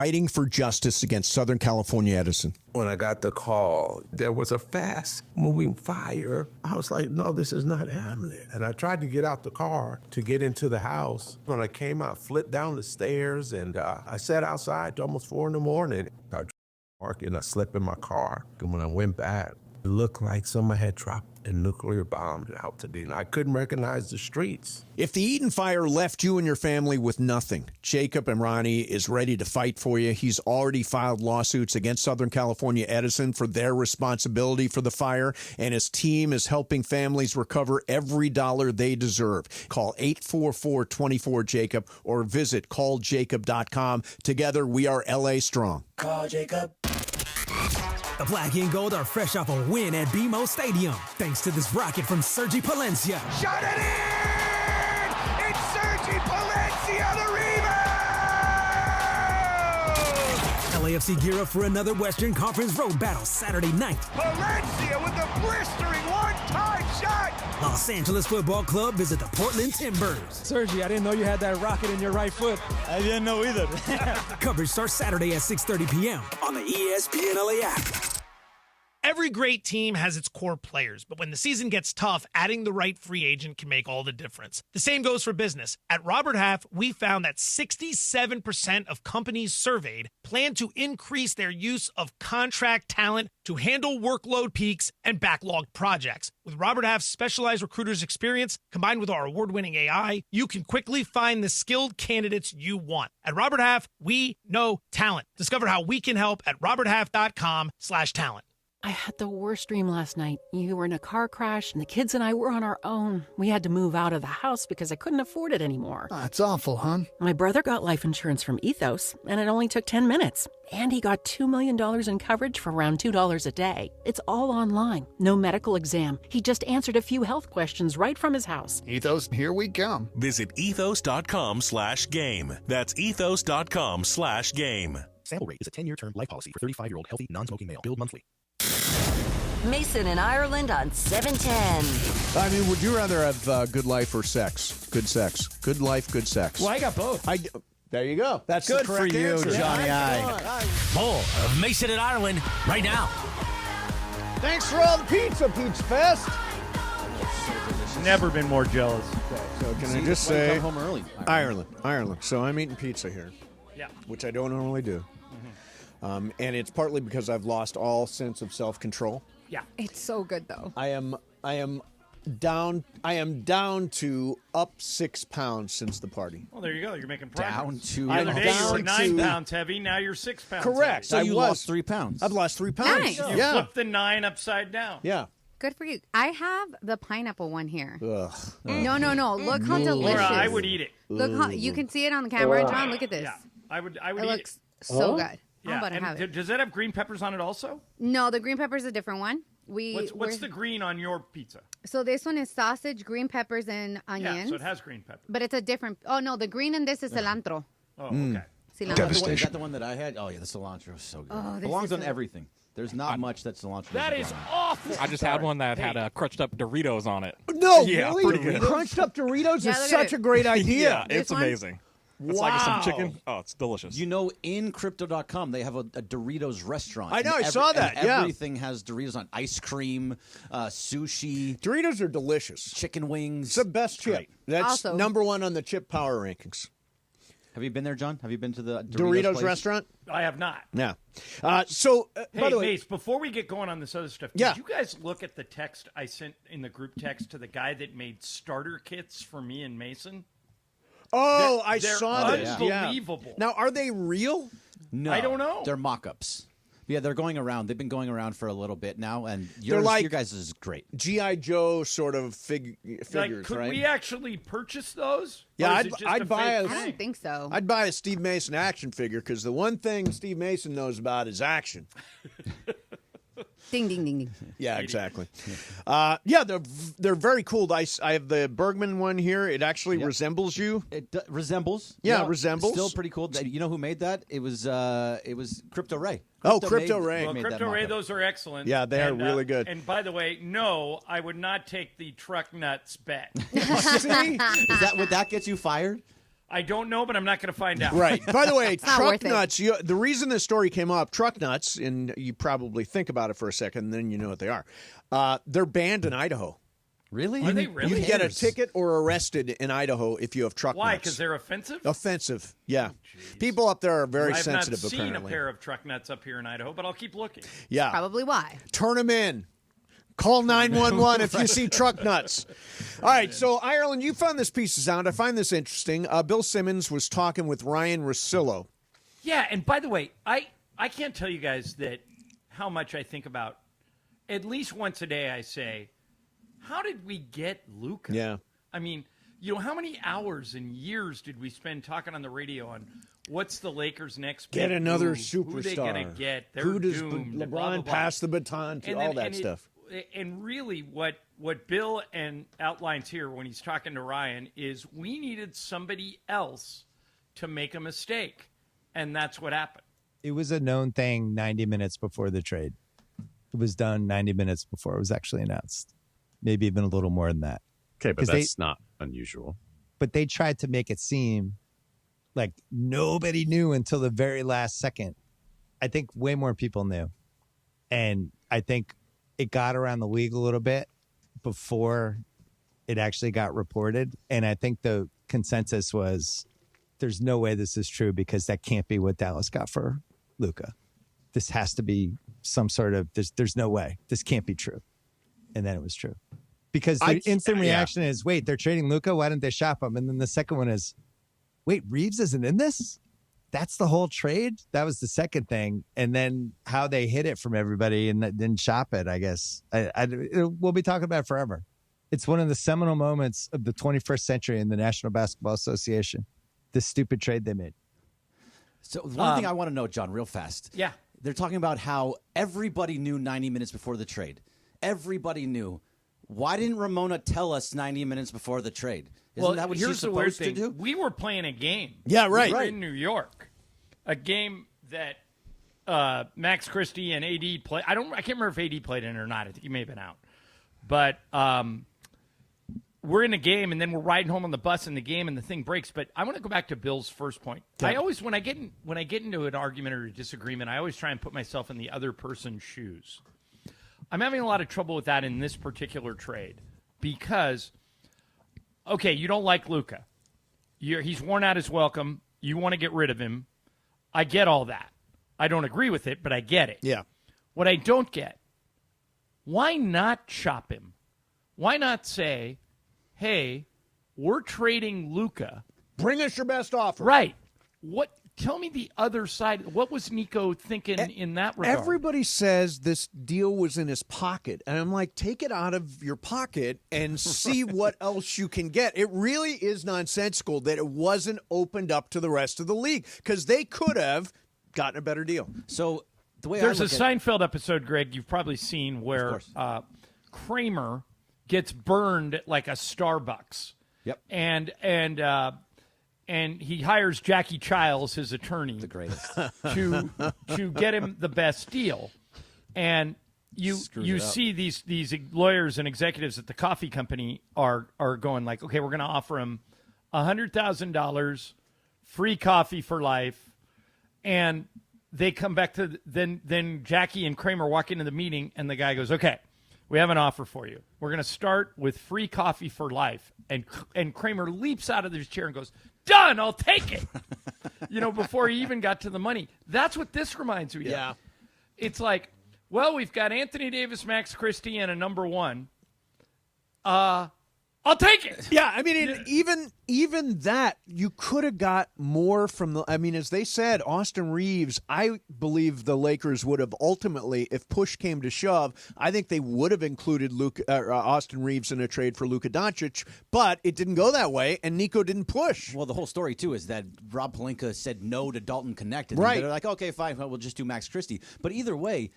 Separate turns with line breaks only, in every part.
Fighting for justice against Southern California Edison.
When I got the call, there was a fast-moving fire. I was like, no, this is not happening. And I tried to get out the car to get into the house. When I came out, flipped down the stairs, and I sat outside till almost 4 in the morning. I parked and I slept in my car. And when I went back, it looked like someone had dropped a nuclear bomb out today. And I couldn't recognize the streets.
If the Eden fire left you and your family with nothing, Jacob Imrani is ready to fight for you. He's already filed lawsuits against Southern California Edison for their responsibility for the fire, and his team is helping families recover every dollar they deserve. Call 844-24-JACOB or visit calljacob.com. Together, we are LA Strong.
Call Jacob.
The Black and Gold are fresh off a win at BMO Stadium, thanks to this rocket from Sergi Palencia.
Shot it in! It's Sergi Palencia, the rebound!
LAFC gear up for another Western Conference road battle Saturday night.
Palencia with a blistering one-time shot!
Los Angeles Football Club visit the Portland Timbers.
Sergi, I didn't know you had that rocket in your right foot.
I didn't know either.
Coverage starts Saturday at 6:30 p.m. on the ESPN LA app.
Every great team has its core players, but when the season gets tough, adding the right free agent can make all the difference. The same goes for business. At Robert Half, we found that 67% of companies surveyed plan to increase their use of contract talent to handle workload peaks and backlogged projects. With Robert Half's specialized recruiters' experience, combined with our award-winning AI, you can quickly find the skilled candidates you want. At Robert Half, we know talent. Discover how we can help at roberthalf.com/talent.
I had the worst dream last night. You were in a car crash, and the kids and I were on our own. We had to move out of the house because I couldn't afford it anymore.
That's awful, hon.
My brother got life insurance from Ethos, and it only took 10 minutes. And he got $2 million in coverage for around $2 a day. It's all online. No medical exam. He just answered a few health questions right from his house.
Ethos, here we come.
Visit ethos.com/game. That's ethos.com/game.
Sample rate is a 10-year term life policy for 35-year-old healthy, non-smoking male. Billed monthly.
Mason in Ireland on 710.
I mean, would you rather have good life or sex? Good sex. Good life, good sex.
Well, I got both.
There you go. That's
good
the
for
correct
you,
answer.
Johnny I.
More of Mason in Ireland right now.
Thanks for all the pizza, Pizza Fest.
Never been more jealous.
Okay, so can I just say
come home early?
Ireland. So I'm eating pizza here.
Yeah.
Which I don't normally do. And it's partly because I've lost all sense of self-control.
Yeah.
It's so good though.
I am down to up 6 pounds since the party.
Well, there you go. You're making progress.
The
other day you were 9 pounds heavy. Now you're 6 pounds.
Correct.
So you lost 3 pounds.
I've lost 3 pounds.
Nice.
You
Yeah.
flipped the 9 upside down.
Yeah.
Good for you. I have the pineapple one here.
Ugh.
No. Look how delicious.
Laura, I would eat it.
Look how you can see it on the camera, John. Look at this.
Yeah, I would
It
eat
looks
it.
so good.
Yeah,
I'm about to
and
have it.
does that have green peppers on it also?
No, the green pepper is a different one.
What's the green on your pizza?
So this one is sausage, green peppers, and onions.
Yeah, so it has green peppers.
But it's a different. Oh no, the green in this is cilantro.
Oh, okay.
Cilantro.
Is that the one that I had? Oh, yeah, the cilantro is so good.
Oh, this
Belongs
is
on
so-
everything. There's not much that cilantro
That
doesn't
is
belong.
awful.
I just had one that had crushed up Doritos on it.
No,
Yeah,
really?
pretty good.
Crunched up Doritos
Yeah,
is
look at
such
it.
a great idea.
Yeah, it's
This one?
amazing. It's like some chicken. Oh, it's delicious.
You know, in Crypto.com, they have a Doritos restaurant.
I know,
And
I saw that,
and
yeah.
Everything has Doritos on. Ice cream, sushi,
Doritos are delicious.
chicken wings.
It's the best chip.
Great.
That's
Also-
number one on the chip power rankings.
Have you been there, John? Have you been to the
Doritos
place?
restaurant?
I have not.
Yeah.
Hey,
By the way,
Mace, before we get going on this other stuff,
Yeah.
did you guys look at the text I sent in the group text to the guy that made starter kits for me and Mason?
I
They're
saw this.
unbelievable.
Yeah. Now, are they real?
No,
I don't know.
They're mock-ups. Yeah, they're going around. They've been going around for a little bit now, and
They're like-
your guys is great.
G.I. Joe sort of figures,
Like, could
right?
we actually purchase those?
Yeah,
Or is it just
I'd
a
buy
fake
a-
I
thing?
don't think so.
I'd buy a Steve Mason action figure because the one thing Steve Mason knows about is action.
Ding, ding, ding, ding.
Yeah, exactly. They're very cool. I have the Bergman one here. It actually resembles you.
It resembles.
Yeah, resembles.
Still pretty cool. You know who made that? It was Crypto Ray.
Crypto Ray.
Well,
made that
Crypto Ray,
mock-up.
those are excellent.
Yeah, they are really good.
And by the way, no, I would not take the truck nuts bet.
See?
Would that get you fired?
I don't know, but I'm not going to find out.
Right. By the way,
not
truck
worth it.
nuts, the reason this story came up, truck nuts, and you probably think about it for a second, and then you know what they are. They're banned in Idaho.
Really?
Are they really?
You can get a ticket or arrested in Idaho if you have truck
Why?
nuts.
Because they're offensive?
Offensive, yeah. People up there are very
I've
sensitive,
not seen
apparently.
a pair of truck nuts up here in Idaho, but I'll keep looking.
Yeah.
Probably why.
Turn them in. Call 911 if you see truck nuts. All right, so Ireland, you found this piece of sound. I find this interesting. Bill Simmons was talking with Ryan Russillo.
Yeah, and by the way, I can't tell you guys that how much I think about. At least once a day, I say, how did we get Luka?
Yeah.
I mean, how many hours and years did we spend talking on the radio on what's the Lakers' next
Get
big
another
move?
superstar.
Who they gonna get? They're
Who does
doomed.
LeBron
blah, blah, blah.
pass the baton to? All that stuff.
And really, what Bill outlines here when he's talking to Ryan is we needed somebody else to make a mistake, and that's what happened.
It was a known thing 90 minutes before the trade. It was done 90 minutes before it was actually announced. Maybe even a little more than that.
Okay, but that's not unusual.
But they tried to make it seem like nobody knew until the very last second. I think way more people knew. And I think it got around the league a little bit before it actually got reported. And I think the consensus was there's no way this is true because that can't be what Dallas got for Luka. This has to be some sort of, there's no way. This can't be true. And then it was true. Because the instant reaction is, wait, they're trading Luka? Why didn't they shop him? And then the second one is, wait, Reeves isn't in this? That's the whole trade? That was the second thing. And then how they hid it from everybody and didn't shop it, I guess. We'll be talking about it forever. It's one of the seminal moments of the 21st century in the National Basketball Association. This stupid trade they made.
So one thing I want to know, John, real fast.
Yeah.
They're talking about how everybody knew 90 minutes before the trade. Everybody knew. Why didn't Ramona tell us 90 minutes before the trade? Isn't that what she's
here's the weird
supposed to
thing.
do?
We were playing a game.
Yeah, right.
We were in New York. A game that Max Christie and AD played. I can't remember if AD played in it or not. I think he may have been out. But we're in a game, and then we're riding home on the bus in the game, and the thing breaks. But I want to go back to Bill's first point.
Yeah.
I always, when I get into an argument or a disagreement, I always try and put myself in the other person's shoes. I'm having a lot of trouble with that in this particular trade because, okay, you don't like Luka. He's worn out his welcome. You want to get rid of him. I get all that. I don't agree with it, but I get it.
Yeah.
What I don't get, why not shop him? Why not say, hey, we're trading Luka.
Bring us your best offer.
Right. Tell me the other side. What was Nico thinking in that regard?
Everybody says this deal was in his pocket. And I'm like, take it out of your pocket and see what else you can get. It really is nonsensical that it wasn't opened up to the rest of the league because they could have gotten a better deal.
So the way
there's
I
a
look
Seinfeld episode, Greg, you've probably seen where Kramer gets burned at like a Starbucks.
Yep.
And he hires Jackie Chiles, his attorney,
the greatest,
to get him the best deal. And you see these lawyers and executives at the coffee company are going like, okay, we're going to offer him $100,000, free coffee for life, and they come back to then Jackie and Kramer walk into the meeting, and the guy goes, okay, we have an offer for you. We're going to start with free coffee for life. And Kramer leaps out of his chair and goes, done, I'll take it. Before he even got to the money. That's what this reminds me of.
Yeah.
It's like, well, we've got Anthony Davis, Max Christie, and a number one. I'll take it.
Yeah, I mean, even that, you could have got more from the. I mean, as they said, Austin Reeves. I believe the Lakers would have ultimately, if push came to shove, I think they would have included Austin Reeves in a trade for Luka Doncic, but it didn't go that way, and Nico didn't push.
Well, the whole story too is that Rob Pelinka said no to Dalton Connect, and
right?
They're like, okay, fine, we'll just do Max Christie. But either way,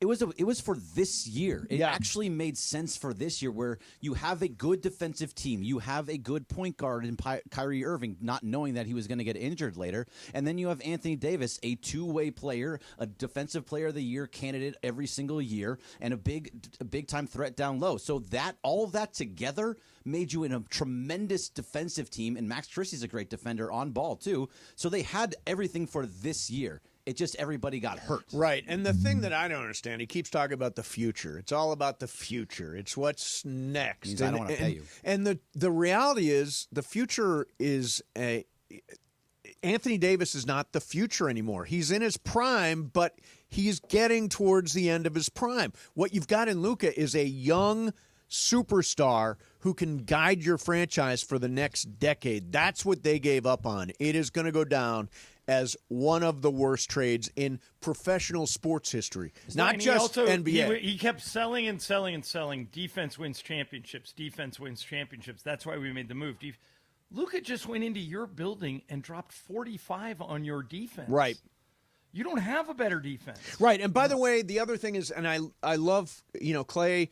It was for this year. It actually made sense for this year, where you have a good defensive team, you have a good point guard in Kyrie Irving, not knowing that he was going to get injured later, and then you have Anthony Davis, a two-way player, a defensive player of the year candidate every single year, and a big time threat down low. So that all of that together made you in a tremendous defensive team, and Max Christie's a great defender on ball too. So they had everything for this year. It just everybody got hurt.
Right. And the thing that I don't understand, he keeps talking about the future. It's all about the future. It's what's next.
Means I don't want to pay you.
And the reality is the future is Anthony Davis is not the future anymore. He's in his prime, but he's getting towards the end of his prime. What you've got in Luka is a young superstar who can guide your franchise for the next decade. That's what they gave up on. It is going to go down as one of the worst trades in professional sports history, not just NBA.
He kept selling and selling and selling. Defense wins championships. Defense wins championships. That's why we made the move. Luka just went into your building and dropped 45 on your defense.
Right.
You don't have a better defense.
Right. And by the way, the other thing is, and I love, Clay.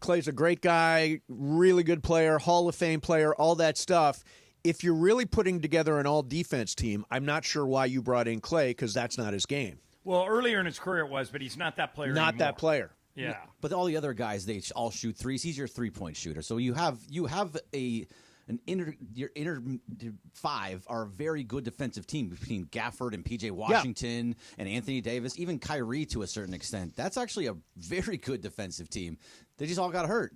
Clay's a great guy, really good player, Hall of Fame player, all that stuff. If you're really putting together an all-defense team, I'm not sure why you brought in Clay, because that's not his game.
Well, earlier in his career it was, but he's not that player anymore.
Not that player.
Yeah.
But all the other guys, they all shoot threes. He's your three-point shooter. So you have your inner five are a very good defensive team between Gafford and P.J. Washington and Anthony Davis, even Kyrie to a certain extent. That's actually a very good defensive team. They just all got hurt.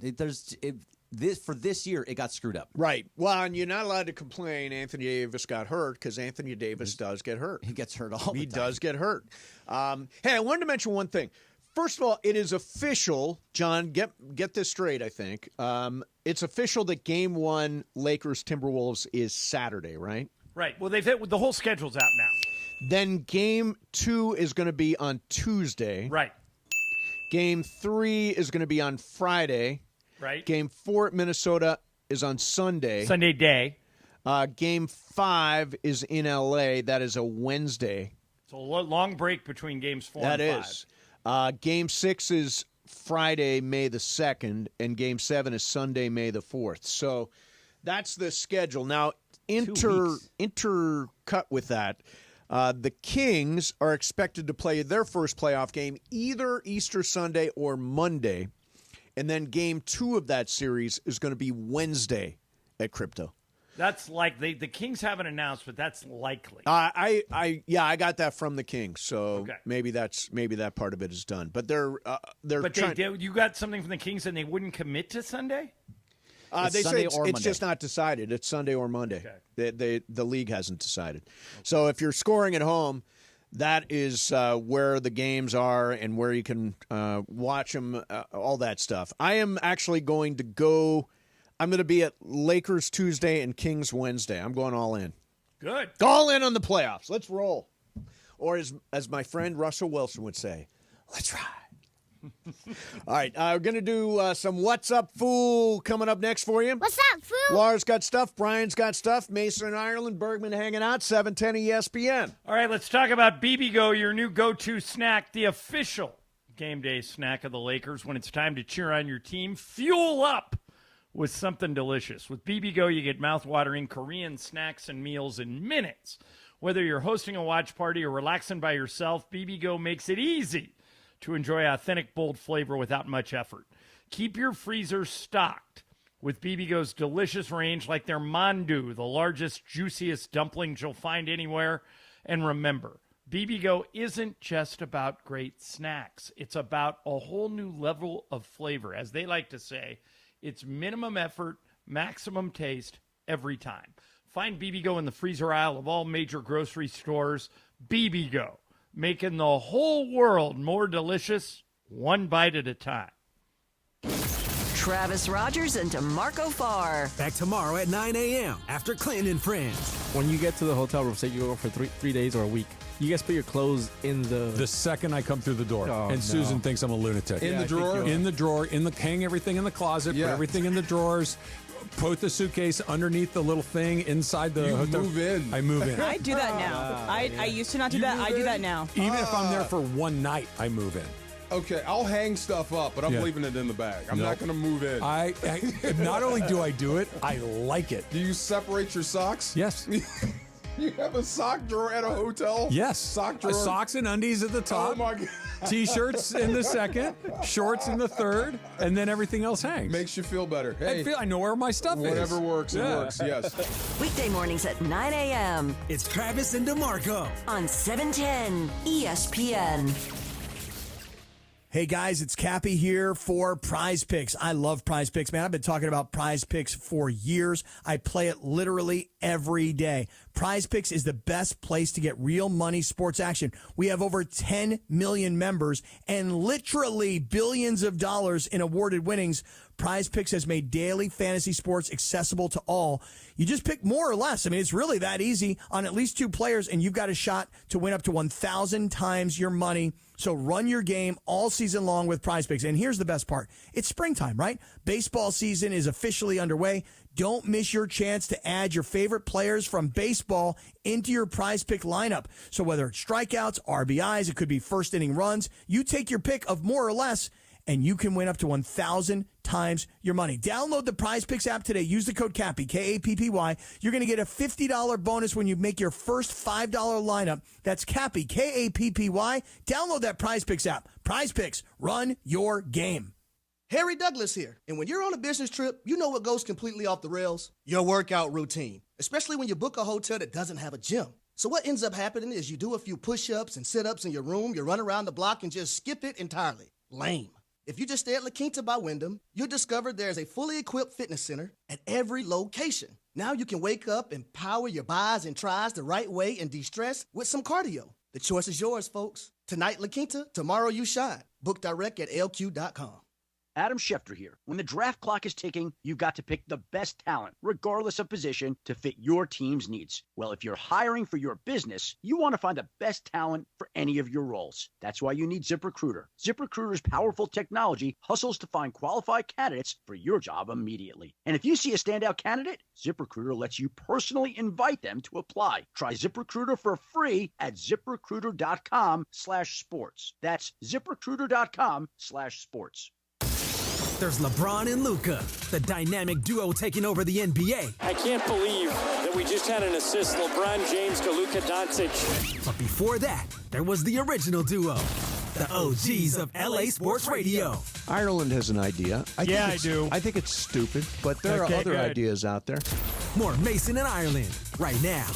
For this year, it got screwed up.
Right. Well, and you're not allowed to complain Anthony Davis got hurt, because Anthony Davis does get hurt.
He gets hurt all the time.
He does get hurt. Hey, I wanted to mention one thing. First of all, it is official, John, get this straight, I think. It's official that Game 1 Lakers-Timberwolves is Saturday, right?
Right. Well, the whole schedule's out now.
Then Game 2 is going to be on Tuesday.
Right.
Game 3 is going to be on Friday.
Right.
Game 4 at Minnesota is on Sunday.
Sunday day.
Game 5 is in L.A. That is a Wednesday.
It's a long break between games 4 and 5.
That is. Game 6 is Friday, May the 2nd, and Game 7 is Sunday, May the 4th. So that's the schedule. Now, intercut with that, the Kings are expected to play their first playoff game either Easter Sunday or Monday. And then Game 2 of that series is going to be Wednesday at Crypto.
That's likely. The Kings haven't announced, but that's likely.
I got that from the Kings, so maybe that part of it is done. But they're
But you got something from the Kings, and they wouldn't commit to Sunday.
They say it's just not decided. It's Sunday or Monday. Okay. The league hasn't decided. So if you're scoring at home, that is where the games are and where you can watch them, all that stuff. I am actually going to go. I'm going to be at Lakers Tuesday and Kings Wednesday. I'm going all in.
Good.
All in on the playoffs. Let's roll. Or as my friend Russell Wilson would say, let's ride. All right, we're going to do some What's Up, Fool coming up next for you.
What's up, fool?
Laura's got stuff. Brian's got stuff. Mason in Ireland. Bergman hanging out. 710 ESPN.
All right, let's talk about BB-Go, your new go-to snack, the official game day snack of the Lakers. When it's time to cheer on your team, fuel up with something delicious. With BB-Go, you get mouth-watering Korean snacks and meals in minutes. Whether you're hosting a watch party or relaxing by yourself, BB-Go makes it easy to enjoy authentic, bold flavor without much effort. Keep your freezer stocked with BB-Go's delicious range like their mandu, the largest, juiciest dumplings you'll find anywhere. And remember, BB-Go isn't just about great snacks. It's about a whole new level of flavor. As they like to say, it's minimum effort, maximum taste every time. Find BB-Go in the freezer aisle of all major grocery stores. BB-Go, making the whole world more delicious, one bite at a time.
Travis Rogers and DeMarco Farr.
Back tomorrow at 9 a.m. after Clinton and Friends.
When you get to the hotel room, say you go for three days or a week, you guys put your clothes in the
second I come through the door.
Oh,
and
no.
Susan thinks I'm a lunatic.
In the drawer?
In the drawer. Hang everything in the closet.
Yeah.
Put everything in the drawers. Put the suitcase underneath the little thing inside the hotel.
Move in.
I move in.
I do that now. I used to not do that. I do that now.
Even if I'm there for one night, I move in.
Okay, I'll hang stuff up, but I'm leaving it in the bag. I'm not going to move in.
I not only do I do it, I like it.
Do you separate your socks?
Yes.
You have a sock drawer at a hotel?
Yes.
Sock drawer?
Socks and undies at the top.
Oh, my God.
T-shirts in the second, shorts in the third, and then everything else hangs.
Makes you feel better. Hey,
I know where my stuff is.
Whatever works, it works, yes.
Weekday mornings at 9 a.m.
It's Travis and DeMarco
on 710 ESPN.
Hey guys, it's Cappy here for Prize Picks. I love Prize Picks, man. I've been talking about Prize Picks for years. I play it literally every day. Prize Picks is the best place to get real money sports action. We have over 10 million members and literally billions of dollars in awarded winnings. Prize Picks has made daily fantasy sports accessible to all. You just pick more or less. I mean, it's really that easy on at least two players, and you've got a shot to win up to 1,000 times your money. So run your game all season long with Prize Picks. And here's the best part. It's springtime, right? Baseball season is officially underway. Don't miss your chance to add your favorite players from baseball into your Prize Pick lineup. So whether it's strikeouts, RBIs, it could be first inning runs, you take your pick of more or less, and you can win up to 1,000 times your money. Download the Prize Picks app today. Use the code CAPPY, K-A-P-P-Y. You're going to get a $50 bonus when you make your first $5 lineup. That's CAPPY, K-A-P-P-Y. Download that Prize Picks app. Prize Picks, run your game.
Harry Douglas here. And when you're on a business trip, you know what goes completely off the rails? Your workout routine, especially when you book a hotel that doesn't have a gym. So what ends up happening is you do a few push-ups and sit-ups in your room, you run around the block and just skip it entirely. Lame. If you just stay at La Quinta by Wyndham, you'll discover there's a fully equipped fitness center at every location. Now you can wake up and power your bis and tris the right way and de-stress with some cardio. The choice is yours, folks. Tonight, La Quinta, tomorrow you shine. Book direct at LQ.com.
Adam Schefter here. When the draft clock is ticking, you've got to pick the best talent, regardless of position, to fit your team's needs. Well, if you're hiring for your business, you want to find the best talent for any of your roles. That's why you need ZipRecruiter. ZipRecruiter's powerful technology hustles to find qualified candidates for your job immediately. And if you see a standout candidate, ZipRecruiter lets you personally invite them to apply. Try ZipRecruiter for free at ZipRecruiter.com/sports. That's ZipRecruiter.com/sports.
There's LeBron and Luka, the dynamic duo taking over the NBA.
I can't believe that we just had an assist, LeBron James to Luka Doncic.
But before that, there was the original duo, the OGs of LA Sports Radio.
Ireland has an idea. I do. I think it's stupid, but there are other ideas out there.
More Mason and Ireland right now.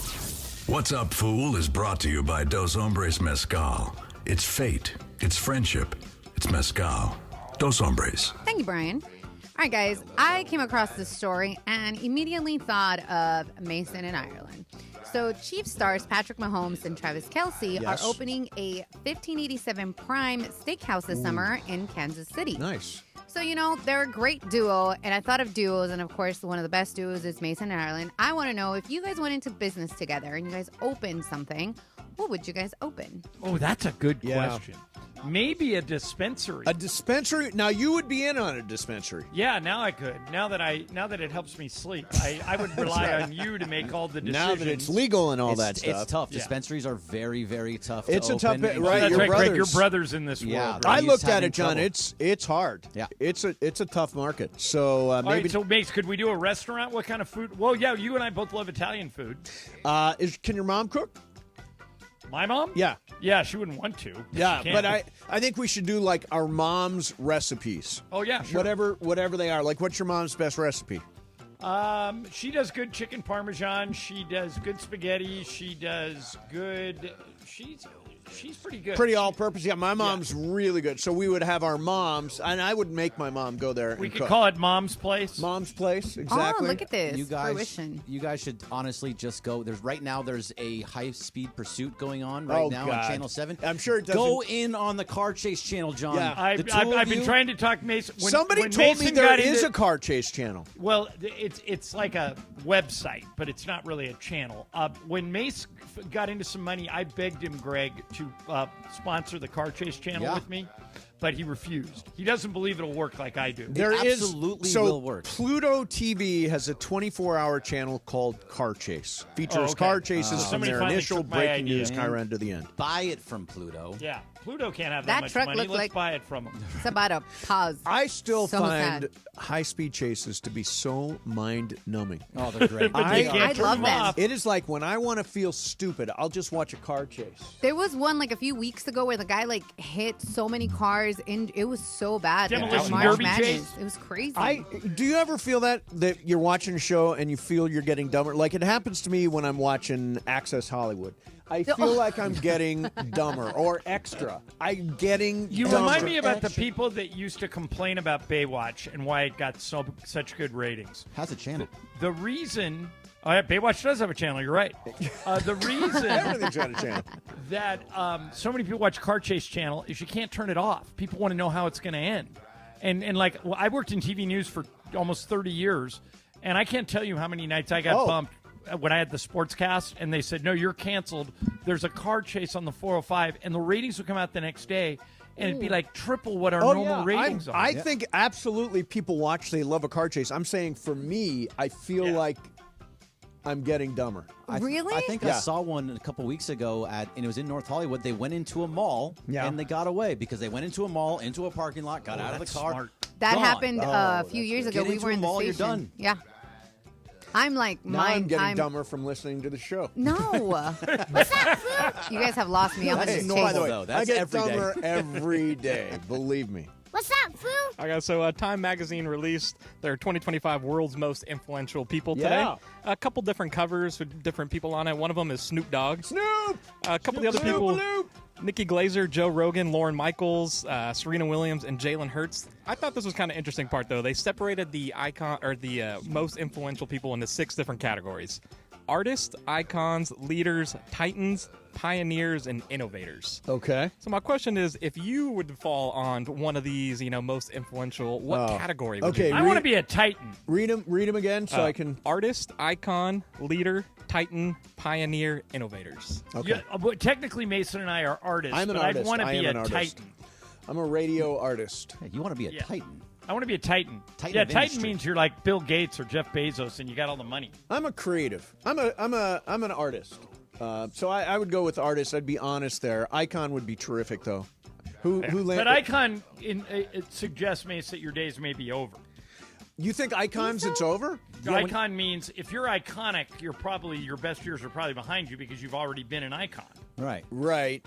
What's Up, Fool is brought to you by Dos Hombres Mezcal. It's fate. It's friendship. It's mezcal. Dos Hombres.
Thank you, Brian. All right, guys, I came across this story and immediately thought of Mason and Ireland. So Chiefs stars Patrick Mahomes and Travis Kelce are opening a 1587 Prime Steakhouse this summer in Kansas City.
Nice.
So, you know, they're a great duo, and I thought of duos, and of course, one of the best duos is Mason and Ireland. I want to know, if you guys went into business together and you guys opened something, what would you guys open?
Oh, that's a good question. Maybe a dispensary.
A dispensary? Now you would be in on a dispensary.
Yeah, now I could. Now that it helps me sleep, I would rely on you to make all the decisions.
Now that it's legal and all that stuff.
It's tough.
Yeah.
Dispensaries are very, very tough
It's
to
a tough
open.
bit, right?
That's right, Greg, your brother's in this world.
I
Right?
looked
He's
at
having
it, John.
trouble.
It's hard.
Yeah.
It's a tough market. So
All
maybe
right, so Mace, could we do a restaurant? What kind of food? Well, yeah, you and I both love Italian food.
can your mom cook?
My mom?
Yeah.
Yeah, she wouldn't want to.
Yeah,
She can't.
but I think we should do like our mom's recipes.
Oh yeah, sure.
Whatever they are. Like, what's your mom's best recipe?
She does good chicken parmesan. She does good spaghetti. She does good. She's pretty good.
Pretty all-purpose. Yeah, my mom's really good. So we would have our moms, and I would make my mom go there.
We
and
could
cook.
call it Mom's Place.
Mom's Place, exactly.
Oh, look at this.
You guys,
fruition.
you guys should honestly just go. There's a high-speed pursuit going on
Oh,
now
God.
on Channel 7.
I'm sure it doesn't.
Go in on the car chase channel, John.
Yeah.
I've been trying to talk Mason.
Somebody
when
told
Mason
me there
got
is
into-
a car chase channel.
Well, it's like a website, but it's not really a channel. When Mace got into some money, I begged him, Greg, to sponsor the car chase channel with me. but he refused. He doesn't believe it'll work like I do.
There is
absolutely
so
will work.
Pluto TV has a 24-hour channel called Car Chase. Features car chases from
Somebody
their
finally
initial
took my
breaking
idea.
news kind of end to the end.
Buy it from Pluto.
Yeah, Pluto can't have
That
that much
truck
money.
looked
Let's
like-
buy it from him.
It's about a pause.
I still
So
find
sad.
high-speed chases to be so mind-numbing.
Oh, they're great.
I love them.
It is like when I want to feel stupid, I'll just watch a car chase.
There was one like a few weeks ago where the guy like hit so many cars and it was so bad.
Demolition
March
Derby
Madness.
chase?
It was crazy.
Do you ever feel that you're watching a show and you feel you're getting dumber? Like it happens to me when I'm watching Access Hollywood. I feel like I'm getting dumber or extra. I'm getting
You
dumber.
remind me about the people that used to complain about Baywatch and why it got such good ratings.
Has a channel.
The reason Baywatch does have a channel. You're right. The reason
Everything's got a channel.
that so many people watch Car Chase Channel is you can't turn it off. People want to know how it's going to end. And like, well, I worked in TV news for almost 30 years, and I can't tell you how many nights I got bumped when I had the sportscast, and they said, no, you're canceled. There's a car chase on the 405, and the ratings would come out the next day, and it'd be like triple what our normal ratings are.
I think absolutely people watch, they love a car chase. I'm saying for me, I feel like I'm getting dumber.
Really?
I think I saw one a couple weeks ago and it was in North Hollywood. They went into a mall and they got away because they went into a mall, into a parking lot, got out of the car.
Smart.
that
gone.
happened a few years ago.
Get
We
into
were
a
in the
mall, you're
station.
done.
Yeah. I'm like,
Now I'm getting dumber from listening to the show.
No. What's that? You guys have lost me. I'm
Hey,
just
by the way,
though.
I
That's
get
every day.
dumber every day. Believe me.
What's that, Fu?
Okay, so Time Magazine released their 2025 World's Most Influential People today.
Yeah.
A couple different covers with different people on it. One of them is Snoop Dogg.
Snoop!
A couple of the other people, Nikki Glazer, Joe Rogan, Lauren Michaels, Serena Williams, and Jalen Hurts. I thought this was kind of interesting part, though. They separated the icon or the most influential people into 6 different categories: artists, icons, leaders, titans, pioneers, and innovators.
Okay.
So my question is, if you would fall on one of these, most influential, what category would you be?
I want to be a titan.
Read them again so I can.
Artist, icon, leader, titan, pioneer, innovators.
Okay.
Yeah, but technically, Mason and I are artists.
I'm an
but
artist.
I'd want to
I
be
am
a
an artist.
titan.
I'm a radio artist.
Hey, you want to be a titan.
I want to be a titan.
Titan of
titan
industry.
means you're like Bill Gates or Jeff Bezos, and you got all the money.
I'm a creative. I'm an artist. So I would go with artist. I'd be honest there. Icon would be terrific though. Who landed?
But icon it suggests, Mace, that your days may be over.
You think icons it's over?
Icon means if you're iconic, your best years are probably behind you because you've already been an icon.
Right.
Right.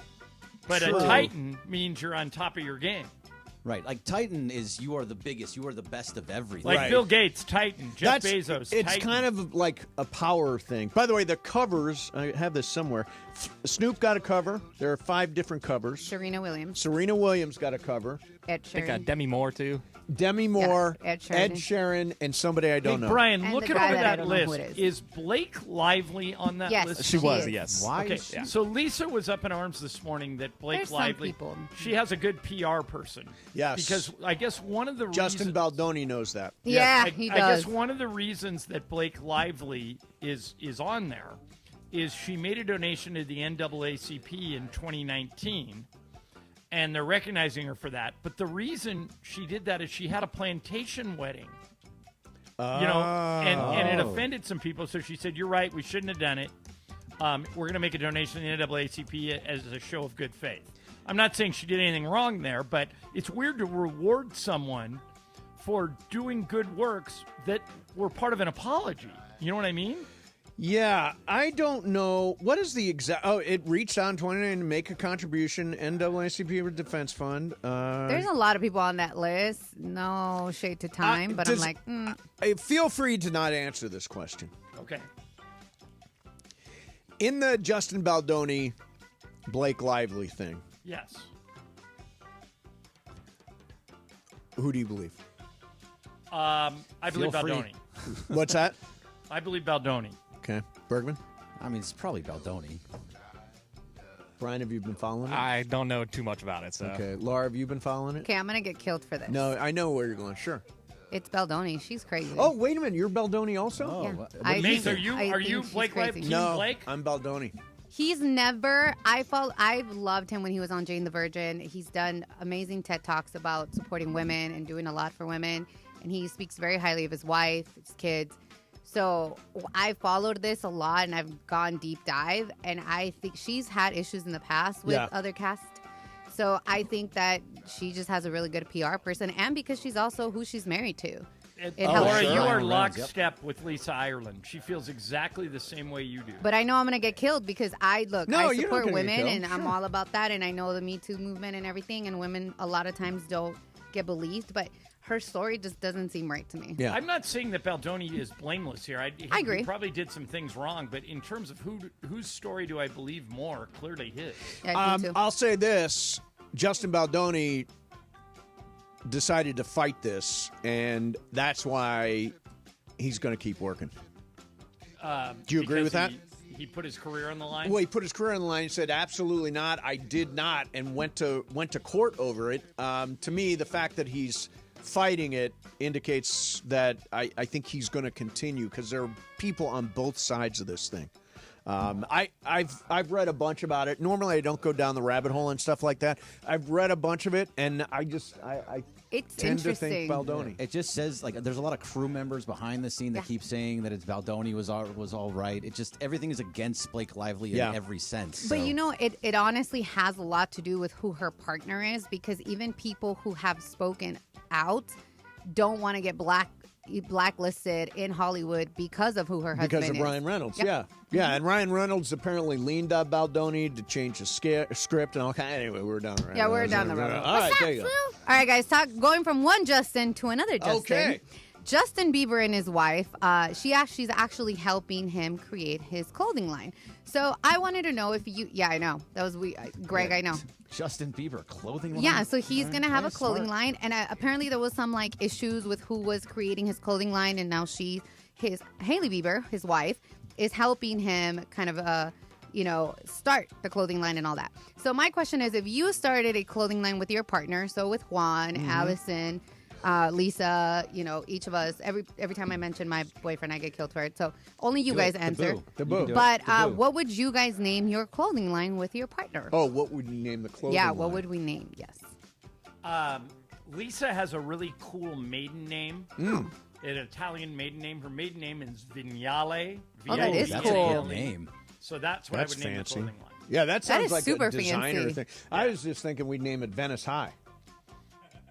But
True.
a titan means you're on top of your game.
Right. Like Titan is you are the biggest, you are the best of everything.
Like Bill Gates, Titan. Jeff Bezos,
It's
Titan.
kind of like a power thing. By the way, the covers, I have this somewhere. Snoop got a cover. There are 5 different covers.
Serena Williams.
Serena Williams got a cover.
Ed
I think
Sheeran.
Demi Moore, too.
Demi Moore,
Ed Sheeran.
Ed Sheeran, and somebody I don't
Hey,
know.
Brian,
And
look
the
at
guy
over
that I
that
don't know who
list.
it is.
Is Blake Lively on that
Yes,
list?
She was,
is.
yes.
Why
Okay,
is she?
so Lisa was up in arms this morning that Blake
There's some
Lively,
people.
she has a good PR person.
Yes.
Because I guess one of the
Justin
reasons,
Baldoni knows that.
Yeah,
I
he
I guess
does.
one of the reasons that Blake Lively is on there is she made a donation to the NAACP in 2019, and they're recognizing her for that. But the reason she did that is she had a plantation wedding. And it offended some people, so she said, "You're right, we shouldn't have done it. We're going to make a donation to the NAACP as a show of good faith." I'm not saying she did anything wrong there, but it's weird to reward someone for doing good works that were part of an apology. You know what I mean?
Yeah, I don't know. What is the exact... Oh, it reached out in 2019 to make a contribution, NAACP Defense Fund.
There's a lot of people on that list. No shade to time, but I'm like,
Feel free to not answer this question.
Okay.
In the Justin Baldoni, Blake Lively thing,
Yes.
who do you believe?
I believe
Feel free.
Baldoni.
What's that?
I believe Baldoni.
Okay. Bergman?
I mean, it's probably Baldoni.
Brian, have you been following it?
I don't know too much about it, so.
Okay. Laura, have you been following it?
okay, I'm going to get killed for this.
No, I know where you're going. Sure.
It's Baldoni. She's crazy.
Oh, wait a minute. You're Baldoni also?
Oh,
Yeah.
what-
I
Mace,
think-
are you
I
are
think
you
she's
Blake
crazy.
Lively? Team
No,
Blake?
I'm Baldoni.
He's never. I've loved him when he was on Jane the Virgin. He's done amazing TED Talks about supporting women and doing a lot for women. And he speaks very highly of his wife, his kids. So I followed this a lot, and I've gone deep dive. And I think she's had issues in the past with other cast. So I think that she just has a really good PR person, and because she's also who she's married to.
Laura, you are lockstep with Lisa Ireland. She feels exactly the same way you do.
But I know I'm going to get killed because I support women, and
Sure.
I'm all about that. And I know the Me Too movement and everything, and women a lot of times don't get believed. But her story just doesn't seem right to me.
Yeah. I'm not saying that Baldoni is blameless here.
I agree.
He probably did some things wrong, but in terms of whose story do I believe more? Clearly his.
I'll say this. Justin Baldoni decided to fight this, and that's why he's going to keep working. Do you agree with that?
He put his career on the line?
Well, he put his career on the line and said, absolutely not, I did not, and went to court over it. To me, the fact that he's fighting it indicates that I think he's going to continue because there are people on both sides of this thing. I've read a bunch about it. Normally, I don't go down the rabbit hole and stuff like that. I've read a bunch of it, and I
it's
tend to think Baldoni.
It just says like there's a lot of crew members behind the scene that keep saying that it's Baldoni was all right. It just everything is against Blake Lively in every sense.
But you know, it honestly has a lot to do with who her partner is, because even people who have spoken out don't want to get blacklisted in Hollywood because of who her husband is.
Because of Ryan Reynolds,
Yep.
yeah. And Ryan Reynolds apparently leaned on Baldoni to change the script and all kind. Anyway, we're down the road.
Yeah, we're down the road.
All right, there you go.
All right, guys, going from one Justin to another Justin.
Okay.
Justin Bieber and his wife, she's actually helping him create his clothing line. So I wanted to know if you, I know. That was Greg, I know.
Justin Bieber clothing line?
Yeah, so he's going to have a clothing line. And apparently there was some issues with who was creating his clothing line. And now Hailey Bieber, his wife, is helping him kind of, start the clothing line and all that. So my question is, if you started a clothing line with your partner, so with Juan, Allison, Lisa, each of us, every time I mention my boyfriend, I get killed for it. So only you guys answer.
The boo.
But what would you guys name your clothing line with your partner?
Oh, what would you name the clothing
line?
line?
What would we name? Yes.
Lisa has a really cool maiden name. An Italian maiden name. Her maiden name is Vignale.
Oh, that is
That's
cool.
a cool name.
So that's what I would name the clothing line.
Yeah, that sounds
is
like
super
a designer
fancy.
thing. I was just thinking we'd name it Venice High.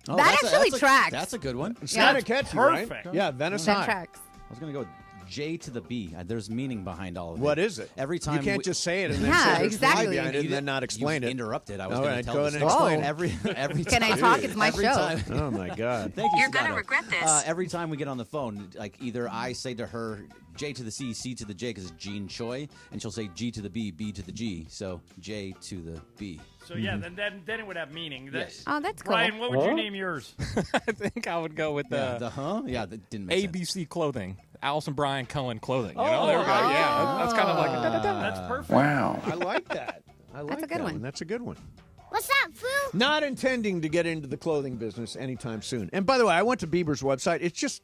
Oh,
That actually tracks.
That's a good one.
It's
Yeah.
kind of catchy,
Perfect.
right? Yeah, Venice
That
High.
tracks.
I was going to go J to the B. There's meaning behind all of it.
What is it?
Every time
you can't just say it and then
Yeah,
say there's
exactly.
why behind it and then not explain
you
it.
interrupted. I was
All
going
right,
to tell
go
the
ahead and
story.
explain.
Every
Can
time,
I talk? It's my
every
show.
Time,
Oh my God!
Thank you.
You're gonna
Scott.
regret this.
Every time we get on the phone, either I say to her J to the C, C to the J, because it's Jean Choi, and she'll say G to the B, B to the G, so J to the B.
So yeah, then it would have meaning.
Yes.
Oh, that's cool.
Brian, what would you name yours?
I think I would go with
Yeah, that didn't make sense.
ABC Clothing. Allison Brian Cohen Clothing. There we go. Yeah, that's kind of like
That's perfect.
I like that. I like
That's a good
that
one.
That's a good one.
What's that, Foo?
Not intending to get into the clothing business anytime soon. And by the way, I went to Bieber's website. It's just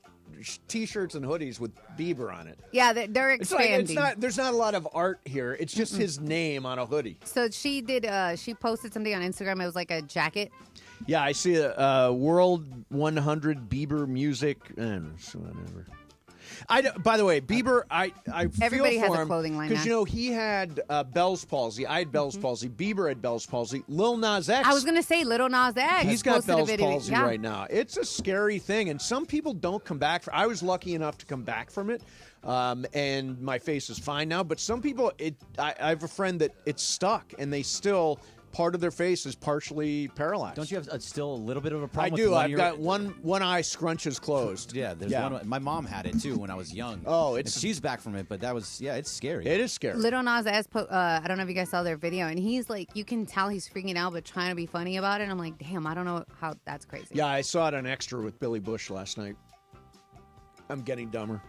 T-shirts and hoodies with Bieber on it.
Yeah, they're
It's like
expanding.
there's not a lot of art here. It's just his name on a hoodie.
So she did. She posted something on Instagram. It was like a jacket.
Yeah, I see a World 100 Bieber music. Whatever. By the way, Bieber, I
Everybody
feel
has
for
a
him
clothing line
because
now.
he had Bell's palsy. I had Bell's palsy. Bieber had Bell's palsy. Lil Nas X.
I was gonna say Little Nas X.
He's got
posted a
Bell's
video.
palsy
Yeah.
right now. It's a scary thing, and some people don't come back. I was lucky enough to come back from it, and my face is fine now. But some people, I have a friend that it's stuck, and they still. Part of their face is partially paralyzed.
Don't you have still a little bit of a
I
problem?
do.
With
I've got one eye scrunches closed.
Yeah, there's one. My mom had it too when I was young.
Oh,
And she's back from it, but it's scary.
It is scary.
Little Nas X. I don't know if you guys saw their video, and he's like, you can tell he's freaking out, but trying to be funny about it. And I'm like, damn, I don't know how that's crazy.
Yeah, I saw it on Extra with Billy Bush last night. I'm getting dumber.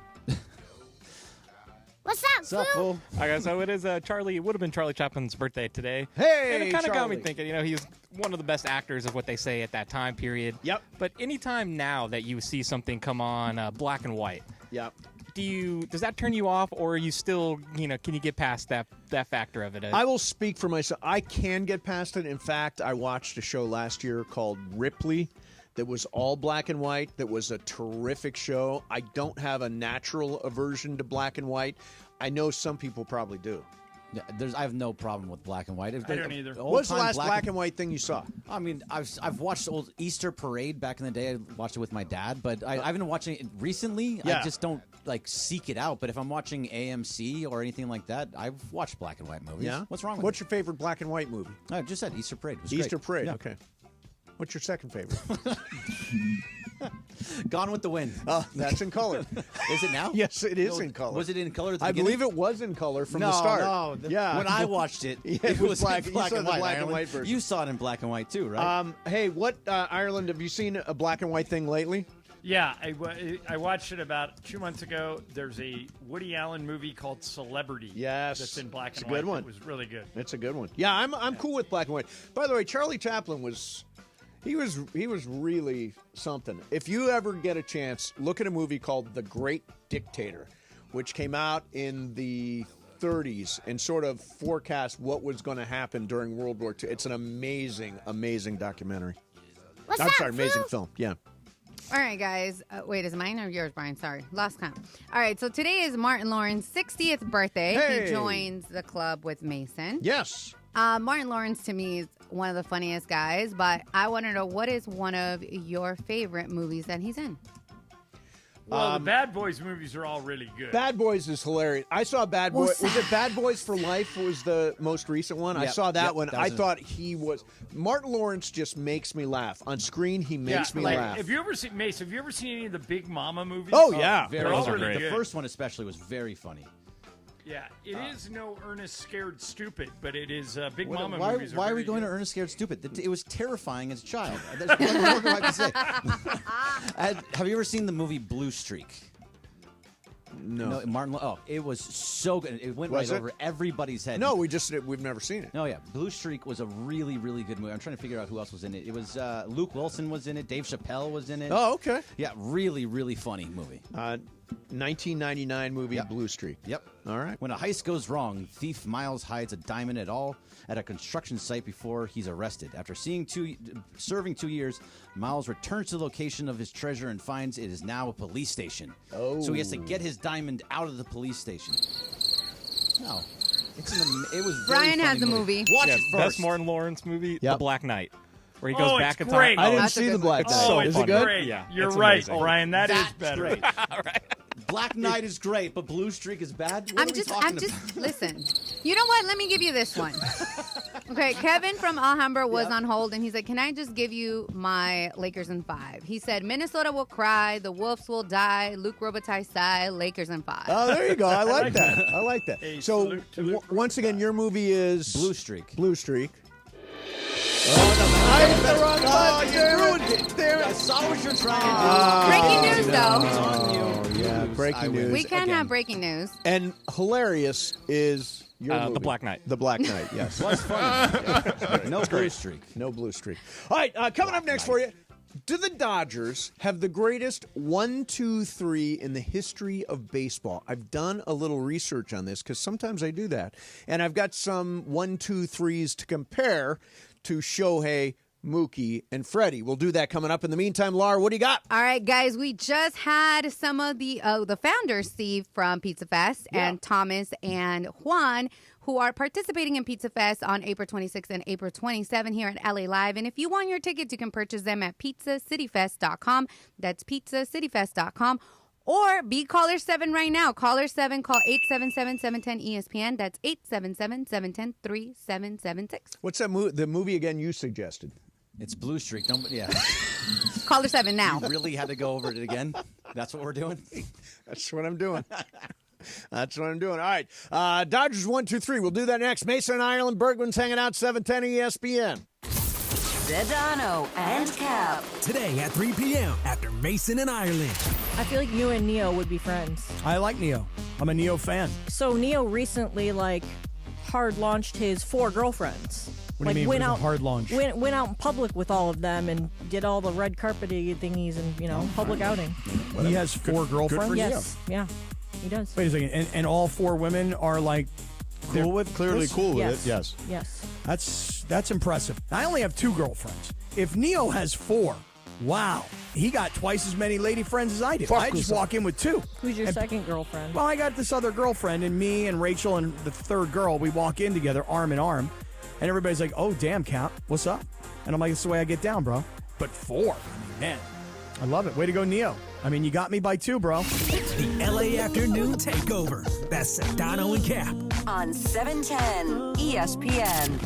What's that,
What's up,
Foo?
fool?
All right, so it would have been Charlie Chaplin's birthday today.
Hey,
and it kind of got me
Charlie.
thinking, he's one of the best actors of what they say at that time period.
Yep.
But anytime now that you see something come on black and white,
Yep.
does that turn you off, or are you still, can you get past that factor of it?
I will speak for myself. I can get past it. In fact, I watched a show last year called Ripley that was all black and white. That was a terrific show. I don't have a natural aversion to black and white. I know some people probably do.
Yeah, I have no problem with black and white.
I don't either.
What's the last black and white thing you saw?
I mean, I've watched old Easter Parade back in the day. I watched it with my dad, but I've been watching it recently.
Yeah.
I just don't seek it out. But if I'm watching AMC or anything like that, I've watched black and white movies.
Yeah.
What's wrong with
What's your favorite black and white movie?
I just said Easter Parade. It was
Easter
great.
Parade.
Yeah.
Okay. What's your second favorite?
Gone with the Wind.
Oh, that's in color.
Is it now?
Yes, it is in color.
Was it in color at the
I
beginning?
believe it was in color from the start.
No,
yeah.
When I watched it,
it was black.
in black
You saw
and
the
white.
black and
Ireland.
white version.
You saw it in black and white too, right?
Hey, what Ireland? Have you seen a black and white thing lately?
Yeah, I watched it about 2 months ago. There's a Woody Allen movie called Celebrity.
Yes,
that's in black
it's
and
a good
white.
one.
It was really good.
It's a good one. Yeah, I'm cool with black and white. By the way, Charlie Chaplin was really something. If you ever get a chance, look at a movie called The Great Dictator, which came out in the 30s and sort of forecast what was going to happen during World War II. It's an amazing documentary. Amazing film. Yeah.
All right, guys. Wait, is it mine or yours, Brian? Sorry. Lost count. All right, so today is Martin Lawrence's 60th birthday.
Hey.
He joins the club with Mason.
Yes.
Martin Lawrence, to me, is one of the funniest guys, but I want to know, what is one of your favorite movies that he's in?
Well, the Bad Boys movies are all really good.
Bad Boys is hilarious. I saw Bad Boys. Was it Bad Boys for Life was the most recent one? I saw that one. I thought he was... Martin Lawrence just makes me laugh. On screen, he makes me laugh.
Have you ever seen, Mace, have you ever seen any of the Big Mama movies?
Oh, yeah.
They're all really good.
The first one especially was very funny.
Yeah, it is no Ernest Scared Stupid, but it is Big Mama
why,
movies.
Why are we going to Ernest Scared Stupid? It was terrifying as a child. There's nothing more I have to say. Have you ever seen the movie Blue Streak?
No.
Martin. Oh, it was so good. It went over everybody's head.
No, we've never seen it.
Oh yeah, Blue Streak was a really good movie. I'm trying to figure out who else was in it. It was Luke Wilson was in it. Dave Chappelle was in it.
Oh, okay.
Yeah, really funny movie.
1999 movie Blue Streak.
Yep.
All right.
When a heist goes wrong, thief Miles hides a diamond at a construction site before he's arrested. After serving 2 years, Miles returns to the location of his treasure and finds it is now a police station.
Oh.
So he has to get his diamond out of the police station. No. It was
Brian has the movie.
Watch it first.
Best Martin Lawrence movie, The Black Knight. Where he goes back in
great.
time.
I didn't see The Black Knight.
Is
it good?
Great.
Yeah,
You're
it's
right,
amazing.
Brian. That's better.
Great. Black Knight is great, but Blue Streak is bad. What
I'm
are we
just
talking about?
listen. You know what? Let me give you this one. Okay, Kevin from Alhambra was on hold, and he's like, "Can I just give you my Lakers in 5?" He said, "Minnesota will cry, the Wolves will die, Luke Robitaille sigh, Lakers in 5."
Oh, there you go. I like that. I like that.
Hey,
So
salute to Luke
once again, your movie is
Blue Streak.
Blue Streak. I hit the wrong button.
You ruined it. I saw what you're trying to do.
Breaking news, though.
It's on you.
Yeah, breaking news.
We can
again.
have breaking news.
And hilarious is your movie.
The Black Knight.
The Black Knight, yes.
Was funny. No Blue Streak.
No Blue Streak. All right, coming up next for you. Do the Dodgers have the greatest 1-2-3 in the history of baseball? I've done a little research on this because sometimes I do that. And I've got some 1-2-3s to compare to Shohei, Mookie, and Freddie. We'll do that coming up. In the meantime, Laura, what do you got?
All right, guys, we just had some of the founders, Steve from Pizza Fest, and Thomas and Juan, who are participating in Pizza Fest on April 26th and April 27th here at LA Live. And if you want your tickets, you can purchase them at pizzacityfest.com. That's pizzacityfest.com. Or be caller 7 right now. Caller 7, call 877-710-ESPN. That's 877-710-3776.
What's that the movie again you suggested?
It's Blue Streak. Yeah.
Caller 7 now.
You really had to go over it again? That's what we're doing?
That's what I'm doing. That's what I'm doing. All right. Dodgers 1-2-3. We'll do that next. Mason and Ireland. Bergman's hanging out 710 ESPN.
Sedano and Cap.
Today at 3 p.m. after Mason and Ireland.
I feel like you and Neo would be friends.
I like Neo. I'm a Neo fan.
So Neo recently, hard launched his 4 girlfriends.
What do you mean
went
with a
out,
hard launch?
Went out in public with all of them and did all the red carpety thingies and, public outing.
He has 4 girlfriends?
Yes. Yeah. He does.
Wait a second. And all 4 women are like cool with
clearly
this?
cool with
Yes.
it. Yes.
Yes.
That's impressive. I only have 2 girlfriends. If Neo has 4, wow, he got twice as many lady friends as I do. I just walk in with 2.
Who's your
And-
second girlfriend?
Well, I got this other girlfriend, and me and Rachel and the third girl, we walk in together arm in arm, and everybody's like, "Oh, damn, Cap, what's up?" And I'm like, "It's the way I get down, bro." But 4, I mean, man, I love it. Way to go, Neo. I mean, you got me by 2, bro.
The LA Afternoon Takeover. That's Sedano and Cap.
On 710 ESPN.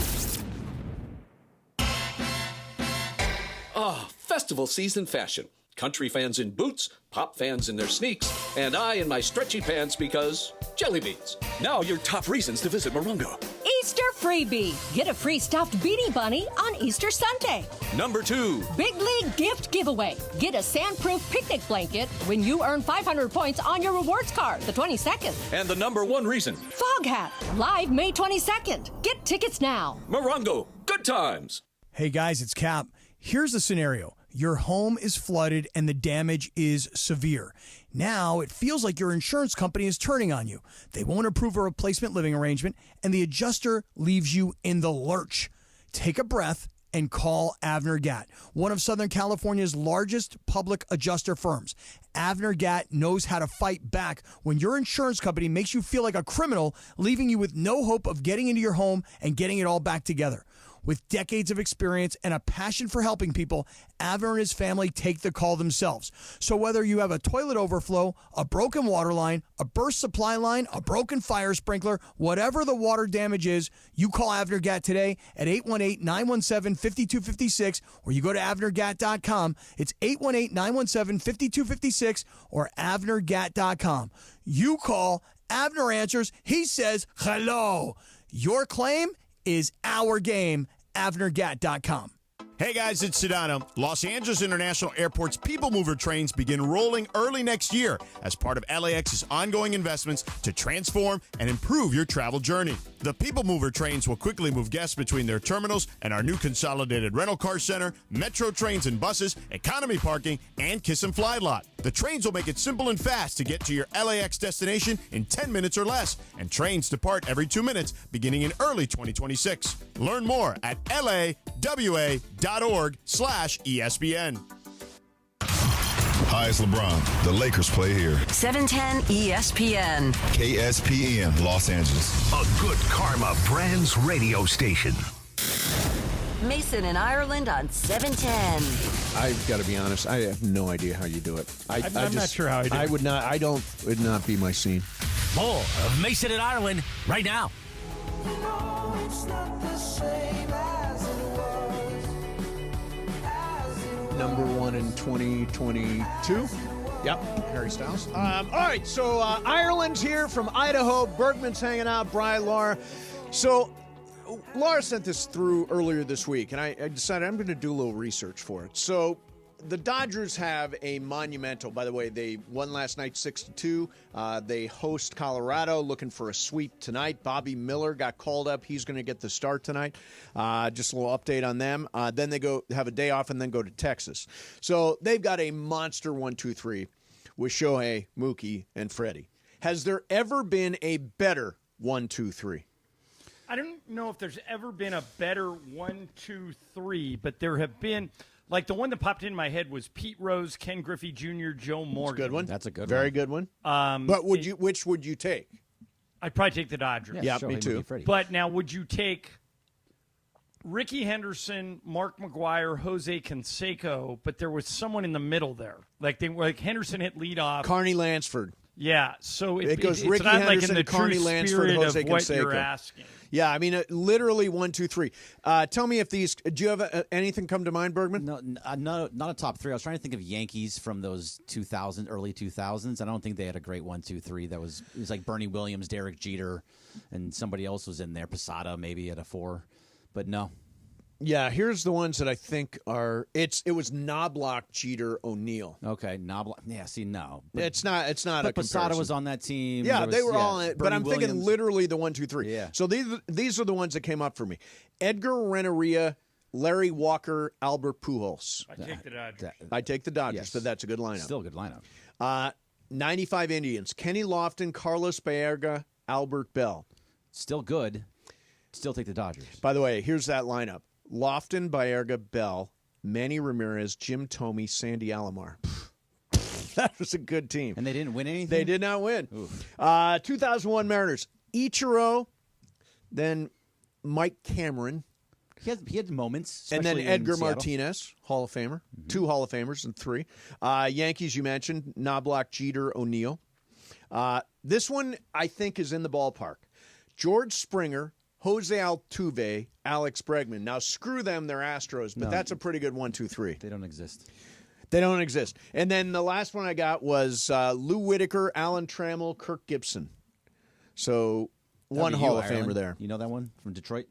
Festival season fashion. Country fans in boots, pop fans in their sneaks, and I in my stretchy pants because jelly beans. Now your top reasons to visit Morongo.
Easter freebie. Get a free stuffed Beanie Bunny on Easter Sunday.
Number 2.
Big League gift giveaway. Get a sandproof picnic blanket when you earn 500 points on your rewards card the 22nd.
And the number 1 reason.
Fog Hat. Live May 22nd. Get tickets now.
Morongo. Good times.
Hey, guys, it's Cap. Here's the scenario. Your home is flooded and the damage is severe. Now it feels like your insurance company is turning on you. They won't approve a replacement living arrangement, and the adjuster leaves you in the lurch. Take a breath and call Avner Gatt, one of Southern California's largest public adjuster firms. Avner Gatt knows how to fight back when your insurance company makes you feel like a criminal, leaving you with no hope of getting into your home and getting it all back together. With decades of experience and a passion for helping people, Avner and his family take the call themselves. So whether you have a toilet overflow, a broken water line, a burst supply line, a broken fire sprinkler, whatever the water damage is, you call Avner Gatt today at 818-917-5256, or you go to avnergatt.com. It's 818-917-5256 or avnergatt.com. You call, Avner answers, he says hello. Your claim is our game. avnergatt.com.
Hey guys, it's Sedano. Los Angeles International Airport's People Mover trains begin rolling early next year as part of LAX's ongoing investments to transform and improve your travel journey. The People Mover trains will quickly move guests between their terminals and our new consolidated rental car center, metro trains and buses, economy parking, and Kiss and Fly lot. The trains will make it simple and fast to get to your LAX destination in 10 minutes or less, and trains depart every 2 minutes beginning in early 2026. Learn more at lawa.org/ESPN.
Hi, it's LeBron. The Lakers play here.
710 ESPN.
KSPN, Los Angeles.
A good karma brands radio station.
Mason and Ireland on 710.
I've got to be honest. I have no idea how you do it.
I'm not sure how I do it.
I would not. I don't. Would not be my scene.
More of Mason and Ireland right now.
Number 1 in 2022. Yep, Harry Styles. All right, so Ireland's here from Idaho. Bergman's hanging out. Brian, Laura. So Laura sent this through earlier this week, and I decided I'm going to do a little research for it. So the Dodgers have a monumental, by the way, they won last night 6-2. They host Colorado, looking for a sweep tonight. Bobby Miller got called up. He's going to get the start tonight. Just a little update on them. Then they go have a day off and then go to Texas. So they've got a monster 1-2-3 with Shohei, Mookie, and Freddie. Has there ever been a better 1-2-3?
I don't know if there's ever been a better 1-2-3, but there have been. Like, the one that popped in my head was Pete Rose, Ken Griffey Jr., Joe Morgan.
That's a good one.
That's a good
Very
one.
good one. But which would you take?
I'd probably take the Dodgers.
Yeah, me too.
But now, would you take Ricky Henderson, Mark McGwire, Jose Canseco, but there was someone in the middle there? Like, Henderson hit leadoff.
Carney Lansford.
Yeah, so
it goes
it's
Ricky
not
Henderson,
like in the
Carney
true
Lansford,
spirit
Jose
of what
Canseco.
you're asking.
Yeah, I mean, literally 1-2-3. Tell me if these. Do you have anything come to mind, Bergman?
No, not a top three. I was trying to think of Yankees from those early 2000s. I don't think they had a great 1-2-3. It was like Bernie Williams, Derek Jeter, and somebody else was in there. Posada maybe at a 4, but no.
Yeah, here's the ones that I think are. It was Knobloch, Jeter, O'Neill.
Okay, Knobloch. Yeah, see, no,
it's not. It's not.
But
a
Posada
comparison.
was on that team.
Yeah, they were all in it. But
Bernie
I'm thinking
Williams.
literally the 1-2-3.
Yeah.
So these are the ones that came up for me: Edgar Renteria, Larry Walker, Albert Pujols.
I take the Dodgers.
I take the Dodgers,
Yes.
but that's a good lineup.
Still a good lineup.
95 Indians. Kenny Lofton, Carlos Baerga, Albert Bell.
Still good. Still take the Dodgers.
By the way, here's that lineup. Lofton, Baerga, Bell, Manny Ramirez, Jim Thome, Sandy Alomar. That was a good team.
And they didn't win anything?
They did not win. 2001 Mariners. Ichiro, then Mike Cameron.
He had moments.
And then
especially in
Edgar
Seattle.
Martinez, Hall of Famer. 2 Hall of Famers and 3. Yankees, you mentioned, Knobloch, Jeter, O'Neill. This one, I think, is in the ballpark. George Springer, Jose Altuve, Alex Bregman. Now, screw them, they're Astros, but that's a pretty good 1, 2, 3.
They don't exist.
They don't exist. And then the last one I got was Lou Whitaker, Alan Trammell, Kirk Gibson. So one Hall of Famer there.
You know that one from Detroit?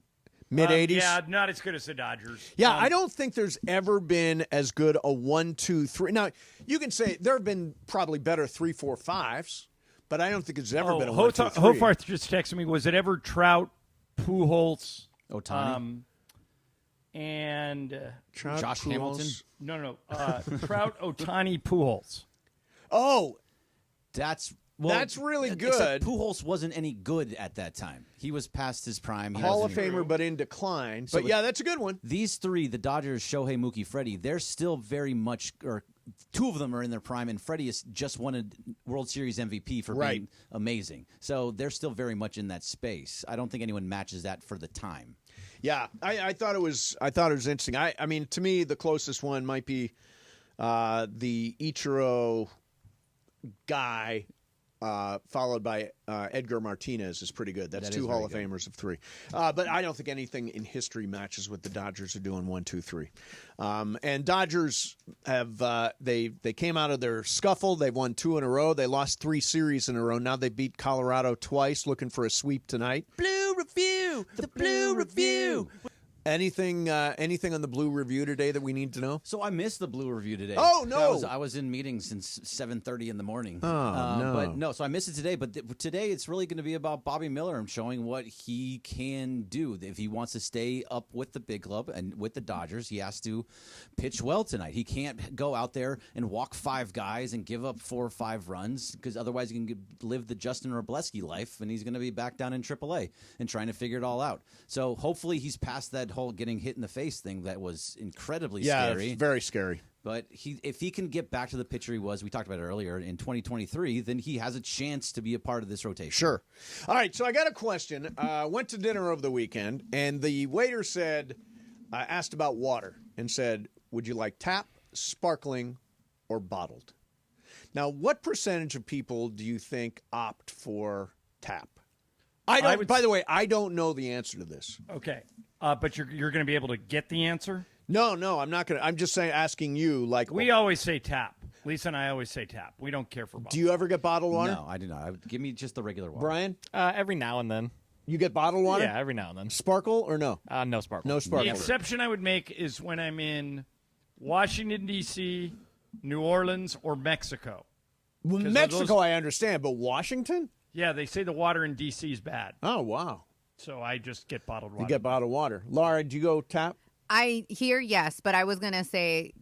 Mid-'80s?
Yeah, not as good as the Dodgers.
Yeah, I don't think there's ever been as good a 1, 2, 3. Now, you can say there have been probably better 3, 4, 5s, but I don't think it's ever been a 1, 2, 3.
Hofarth just texted me, was it ever Trout, Pujols,
Ohtani,
and
Josh Hamilton?
No. Trout, Ohtani, Pujols.
Oh,
that's
really good.
Except Pujols wasn't any good at that time. He was past his prime.
Hall of Famer, but in decline. But yeah, that's a good one.
These 3, the Dodgers, Shohei, Mookie, Freddie, they're still very much, or 2 of them are in their prime, and Freddie has just won a World Series MVP for being amazing. So they're still very much in that space. I don't think anyone matches that for the time.
Yeah, I thought it was interesting. I mean, to me, the closest one might be the Ichiro guy, followed by Edgar Martinez is pretty good. That's 2 Hall of Famers of 3. But I don't think anything in history matches what the Dodgers are doing 1, 2, 3. And Dodgers have they came out of their scuffle. They've won 2 in a row. They lost 3 series in a row. Now they beat Colorado twice, looking for a sweep tonight.
Blue Review, the Blue Review.
Anything on the Blue Review today that we need to know?
So I missed the Blue Review today.
Oh, no.
I was in meetings since 7:30 in the morning.
Oh, no.
But no, so I missed it today. But today it's really going to be about Bobby Miller and showing what he can do. If he wants to stay up with the big club and with the Dodgers, he has to pitch well tonight. He can't go out there and walk 5 guys and give up 4 or 5 runs, because otherwise he can live the Justin Robleski life, and he's going to be back down in AAA and trying to figure it all out. So hopefully he's past that whole getting hit in the face thing that was incredibly scary.
Yeah, very scary.
But if he can get back to the pitcher he was, we talked about it earlier, in 2023, then he has a chance to be a part of this rotation.
Sure. All right, so I got a question. Went to dinner over the weekend, and the waiter asked about water and said, would you like tap, sparkling, or bottled? Now, what percentage of people do you think opt for tap? By the way, I don't know the answer to this.
Okay. But you're going to be able to get the answer?
No, I'm not going to. I'm just asking you. Like,
we always say tap. Lisa and I always say tap. We don't care for bottled.
Do you ever get bottled water?
No, I do not. Give me just the regular water.
Brian?
Every now and then.
You get bottled water?
Yeah, every now and then.
Sparkle or no?
No sparkle.
No sparkle.
The exception I would make is when I'm in Washington, D.C., New Orleans, or Mexico.
Well, Mexico, I understand, but Washington?
Yeah, they say the water in D.C. is bad.
Oh, wow.
So I just get bottled water.
You get bottled water. Laura, do you go tap?
I hear yes, but I was going to say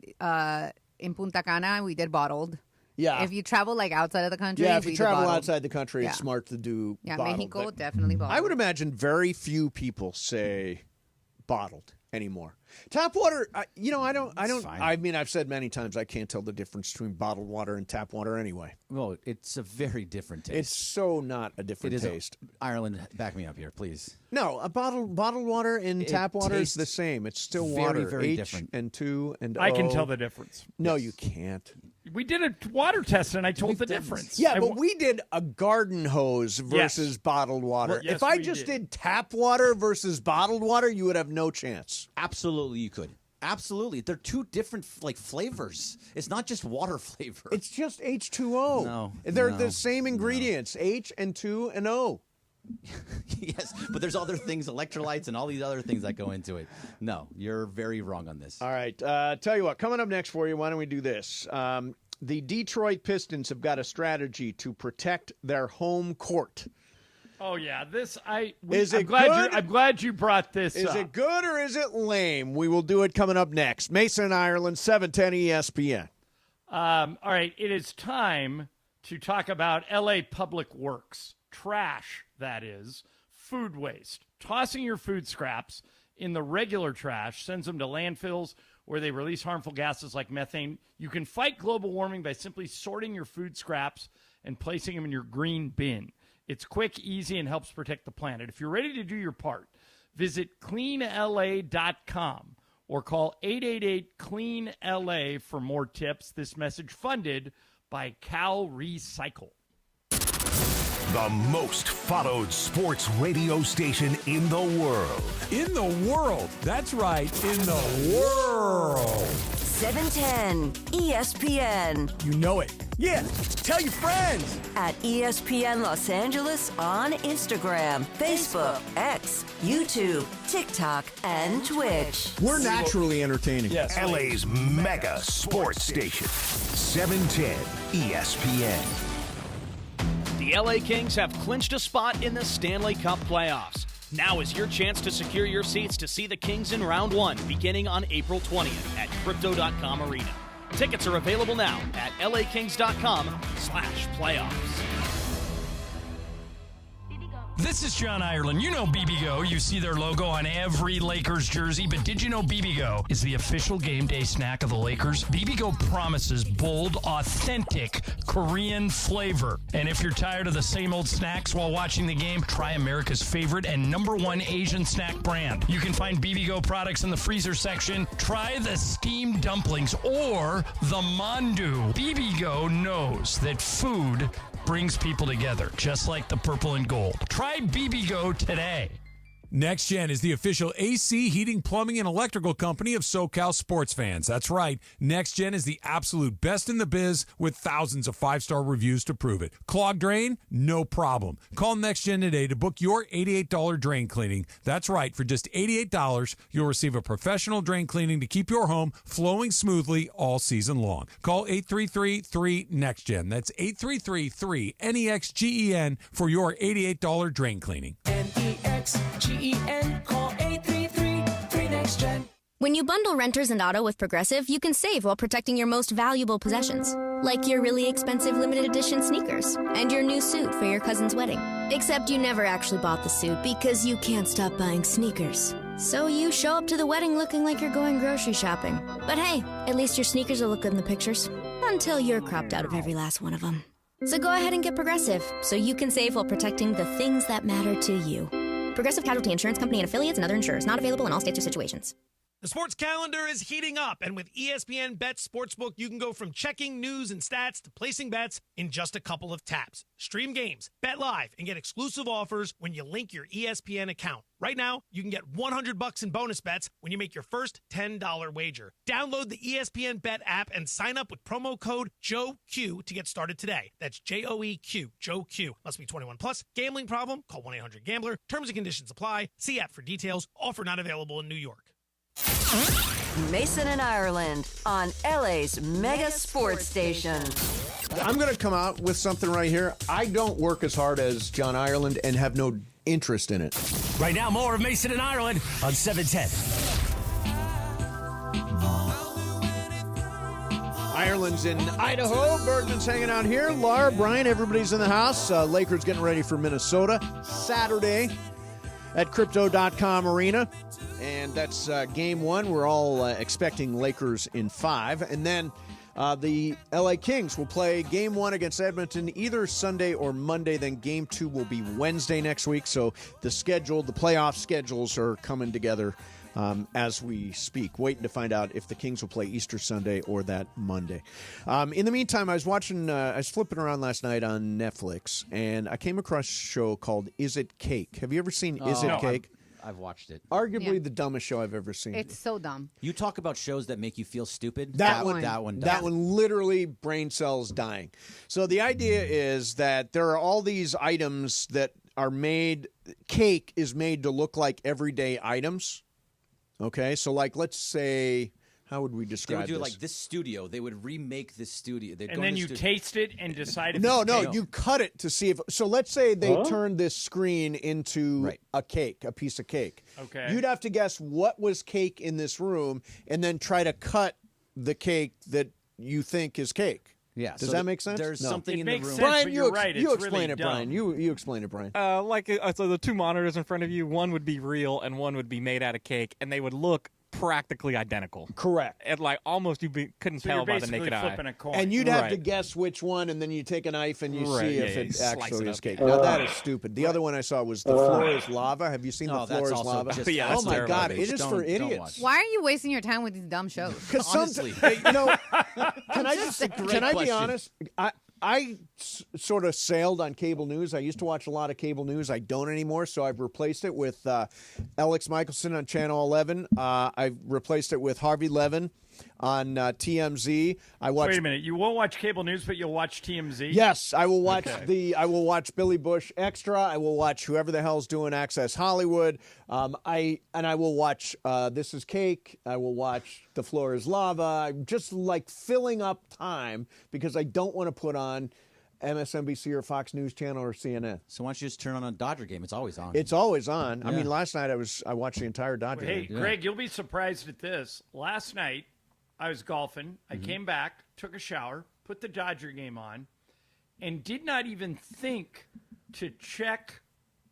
in Punta Cana, we did bottled.
Yeah.
If you travel like outside of the country,
yeah, if you
we
travel
bottled.
outside the country, it's smart to do bottled.
Mexico, definitely bottled.
I would imagine very few people say bottled anymore. Tap water, I don't. I mean, I've said many times I can't tell the difference between bottled water and tap water anyway.
Well, it's a very different taste.
It's so not a different taste.
Ireland, back me up here, please.
No, a bottled water and tap water is the same. It's still water.
Very
H
different.
and 2 and O.
I can tell the difference.
No, you can't.
We did a water test, and I told the difference.
Yeah, but we did a garden hose versus bottled water.
Well, yes,
if I
we
just
did.
tap water versus bottled water, you would have no chance.
Absolutely, you could. Absolutely. They're 2 different flavors. It's not just water flavor.
It's just H2O.
No.
They're the same ingredients, H and 2 and O.
Yes, but there's other things, electrolytes and all these other things that go into it. No, you're very wrong on this.
All right. Tell you what, coming up next for you, why don't we do this? The Detroit Pistons have got a strategy to protect their home court.
Oh yeah,
I'm
glad you brought this up.
Is it good or is it lame? We will do it coming up next. Mason, Ireland, 710 ESPN.
All right, it is time to talk about LA Public Works. Trash, that is. Food waste. Tossing your food scraps in the regular trash sends them to landfills where they release harmful gases like methane. You can fight global warming by simply sorting your food scraps and placing them in your green bin. It's quick, easy, and helps protect the planet. If you're ready to do your part, visit cleanla.com or call 888-CLEAN-LA for more tips. This message funded by Cal Recycle.
The most followed sports radio station in the world.
In the world. That's right. In the world.
710 ESPN.
You know it. Yeah, tell your friends.
At ESPN Los Angeles on Instagram, Facebook, X, YouTube, TikTok, and Twitch.
We're naturally entertaining.
Yes. LA's mega sports station. 710 ESPN.
The LA Kings have clinched a spot in the Stanley Cup playoffs. Now is your chance to secure your seats to see the Kings in round one, beginning on April 20th at Crypto.com Arena. Tickets are available now at lakings.com/playoffs.
This is John Ireland. You know BBGO. You see their logo on every Lakers jersey, but did you know BBGO is the official game day snack of the Lakers? BBGO promises bold, authentic Korean flavor. And if you're tired of the same old snacks while watching the game, try America's favorite and #1 Asian snack brand. You can find BBGO products in the freezer section. Try the steamed dumplings or the mandu. BBGO knows that food brings people together, just like the purple and gold. Try BBGO today.
Next Gen is the official AC, heating, plumbing, and electrical company of SoCal sports fans. That's right. Next Gen is the absolute best in the biz with thousands of 5-star reviews to prove it. Clogged drain? No problem. Call Next Gen today to book your $88 drain cleaning. That's right. For just $88, you'll receive a professional drain cleaning to keep your home flowing smoothly all season long. Call 833-3-NEXTGEN. That's 833-3-NEXGEN for your $88 drain cleaning.
NEXGEN, call 833-3NEXTGEN.
When you bundle renters and auto with Progressive, you can save while protecting your most valuable possessions, like your really expensive limited edition sneakers and your new suit for your cousin's wedding. Except you never actually bought the suit because you can't stop buying sneakers. So you show up to the wedding looking like you're going grocery shopping. But hey, at least your sneakers will look good in the pictures, until you're cropped out of every last one of them. So go ahead and get Progressive, so you can save while protecting the things that matter to you. Progressive Casualty Insurance Company and affiliates and other insurers. Not available in all states or situations.
The sports calendar is heating up, and with ESPN Bet Sportsbook, you can go from checking news and stats to placing bets in just a couple of taps. Stream games, bet live, and get exclusive offers when you link your ESPN account. Right now, you can get $100 in bonus bets when you make your first $10 wager. Download the ESPN Bet app and sign up with promo code JOEQ to get started today. That's JOEQ, Joe Q. Must be 21 plus. Gambling problem? Call 1-800-GAMBLER. Terms and conditions apply. See app for details. Offer not available in New York.
Mason and Ireland on LA's mega sports station.
I'm going to come out with something right here. I don't work as hard as John Ireland and have no interest in it.
Right now, more of Mason and Ireland on 710.
Ireland's in Idaho. Bergman's hanging out here. Laura, Brian, everybody's in the house. Lakers getting ready for Minnesota Saturday at Crypto.com Arena. And that's game one. We're all expecting Lakers in 5. And then the LA Kings will play game 1 against Edmonton either Sunday or Monday. Then game 2 will be Wednesday next week. So the playoff schedules are coming together as we speak. Waiting to find out if the Kings will play Easter Sunday or that Monday. In the meantime, I was flipping around last night on Netflix, and I came across a show called Is It Cake? Have you ever seen Is It Cake?
I've watched it.
Arguably the dumbest show I've ever seen.
It's so dumb.
You talk about shows that make you feel stupid.
That one literally brain cells dying. So the idea is that there are all these items that are made. Cake is made to look like everyday items. Okay, so like let's say, how would we describe
this? They would do
this?
like this studio. They would remake this studio.
And then you taste it and decide if
No,
it's cake.
you cut it to see if. So let's say they turned this screen into a piece of cake.
Okay.
You'd have to guess what was cake in this room and then try to cut the cake that you think is cake.
Yeah.
Does that make sense?
There's
No.
something
It
in the
makes
room.
sense,
Brian,
but
you
you're right.
you
It's
explain
really
it, Brian.
dumb.
You explain it, Brian.
So the two monitors in front of you, one would be real and one would be made out of cake, and they would look practically identical.
Correct.
And like almost couldn't
So
tell
you're
by the
basically
naked eye.
flipping a coin.
And you'd have to
Right.
guess which one, and then you take a knife and you
Right,
see
yeah,
if
yeah,
it
you slice
actually
it
is
up.
cake. Now that is stupid. The other one I saw was the floor is lava. Have you seen the
Oh,
floor
that's
is
also
lava?
just
Yeah,
oh
that's
my
terrible.
God! It is
Don't-
for
don't
idiots.
watch.
Why are you wasting your time with these dumb shows?
Because
Honestly.
can I
Just
just
a
can I be
question.
honest? I sort of sailed on cable news. I used to watch a lot of cable news. I don't anymore, so I've replaced it with Alex Michelson on Channel 11. I've replaced it with Harvey Levin on TMZ. I watch.
Wait a minute. You won't watch cable news, but you'll watch TMZ?
Yes, I will watch
Okay.
I will watch Billy Bush Extra. I will watch whoever the hell's doing Access Hollywood. I will watch This Is Cake. I will watch The Floor Is Lava. I'm just like filling up time because I don't want to put on MSNBC or Fox News Channel or CNN.
So why don't you just turn on a Dodger game? It's always on.
It's always on. I
Yeah.
mean, last night I watched the entire Dodger
Hey,
game.
Greg, you'll be surprised at this. Last night, I was golfing. I came back, took a shower, put the Dodger game on, and did not even think to check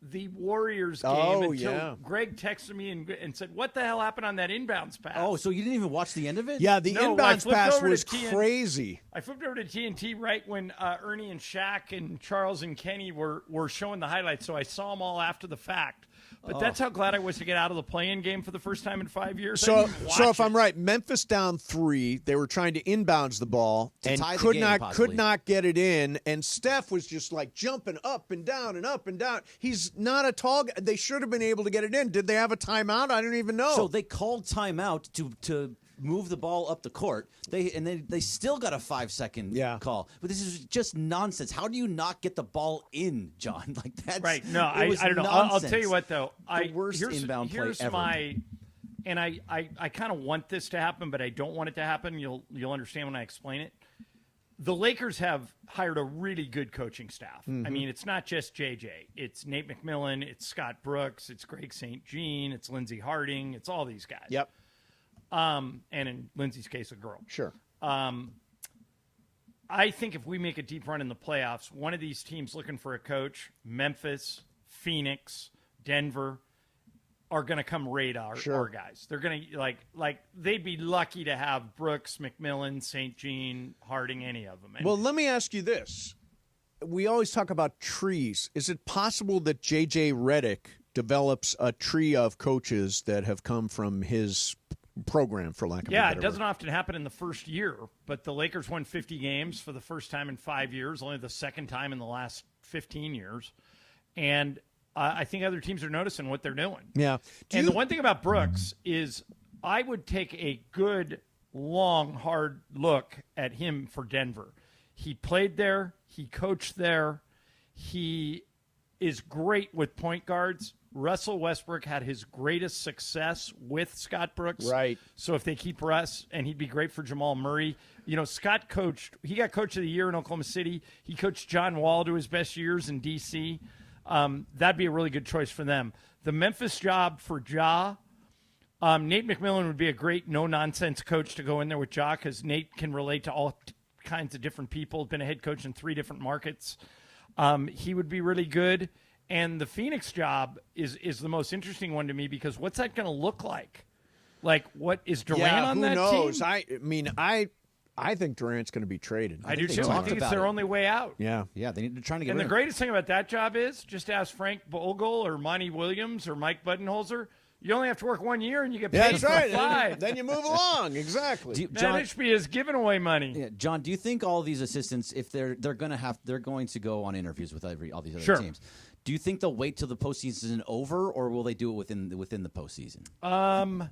the Warriors game
Oh,
until
yeah.
Greg texted me and said, "What the hell happened on that inbounds pass?"
Oh, so you didn't even watch the end of it?
Yeah, the
No, I
inbounds
flipped
pass
over to
was
TN
crazy.
I flipped over to TNT right when Ernie and Shaq and Charles and Kenny were showing the highlights, so I saw them all after the fact. But that's how glad I was to get out of the play-in game for the first time in 5 years. I
So,
didn't even
so
watch
if I'm
it.
right, Memphis down 3. They were trying to inbounds the ball
To
and
tie the
could
game,
not
possibly.
could not get it in. And Steph was just like jumping up and down and up and down. He's not a tall guy. They should have been able to get it in. Did they have a timeout? I don't even know.
So they called timeout to move the ball up the court. They still got a 5-second call. But this is just nonsense. How do you not get the ball in, John? Like that's
Right. No,
it was
I don't know. I'll
nonsense.
tell you what, though.
The worst inbound play
here's
ever.
And I kind of want this to happen, but I don't want it to happen. You'll understand when I explain it. The Lakers have hired a really good coaching staff. I
Mhm.
mean, it's not just JJ. It's Nate McMillan. It's Scott Brooks. It's Greg St. Jean. It's Lindsey Harding. It's all these guys.
Yep.
And in Lindsey's case, a girl.
Sure.
I think if we make a deep run in the playoffs, one of these teams looking for a coach, Memphis, Phoenix, Denver, are going to come raid our guys. They're going to like they'd be lucky to have Brooks, McMillan, St. Jean, Harding, any of them. And
Well, let me ask you this. We always talk about trees. Is it possible that J.J. Redick develops a tree of coaches that have come from his program, for lack of a
yeah,
better
it doesn't often happen in the first year, but the Lakers won 50 games for the first time in 5 years, only the second time in the last 15 years. And I think other teams are noticing what they're doing.
Yeah.
And the one thing about Brooks is I would take a good, long, hard look at him for Denver. He played there. He coached there. He is great with point guards. Russell Westbrook had his greatest success with Scott Brooks.
Right.
So if they keep Russ, and he'd be great for Jamal Murray. You know, Scott he got Coach of the Year in Oklahoma City. He coached John Wall to his best years in D.C. That'd be a really good choice for them. The Memphis job for Ja, Nate McMillan would be a great no-nonsense coach to go in there with Ja because Nate can relate to all kinds of different people. Been a head coach in 3 different markets. He would be really good. And the Phoenix job is the most interesting one to me because what's that going to look like? Like, what is Durant on that
knows?
team?
I think Durant's going to be traded.
I do too. I think it's their only way out.
Yeah.
Yeah, they're trying to get
And
rid
the
of
greatest thing about that job is just ask Frank Vogel or Monty Williams or Mike Budenholzer. You only have to work 1 year and you get paid
Yeah, that's
for
right.
5.
Then you move along. Exactly.
That HB is giving away money.
Yeah, John, do you think all these assistants, if they're going to go on interviews with all these other
Sure.
teams, do you think they'll wait till the postseason is over, or will they do it within the postseason? And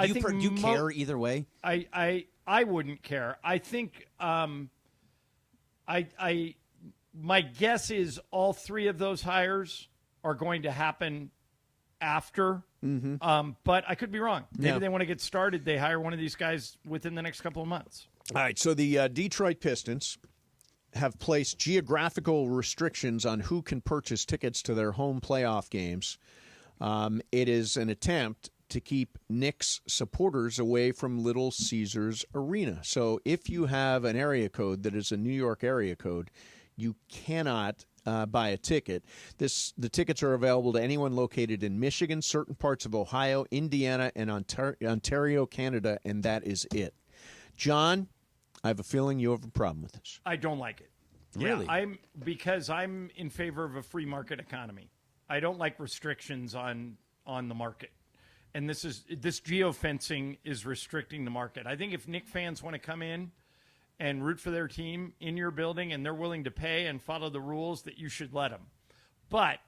I
do
think
you care either way?
I wouldn't care. I think my guess is all 3 of those hires are going to happen after. But I could be wrong. Maybe they want to get started. They hire one of these guys within the next couple of months.
All right, so the Detroit Pistons have placed geographical restrictions on who can purchase tickets to their home playoff games. It is an attempt to keep Knicks supporters away from Little Caesars Arena. So if you have an area code that is a New York area code, you cannot buy a ticket. The tickets are available to anyone located in Michigan, certain parts of Ohio, Indiana, and Ontario, Canada, and that is it. John, I have a feeling you have a problem with this.
I don't like it.
Really?
Yeah, because I'm in favor of a free market economy. I don't like restrictions on the market. And this geofencing is restricting the market. I think if Knicks fans want to come in and root for their team in your building and they're willing to pay and follow the rules, that you should let them. But,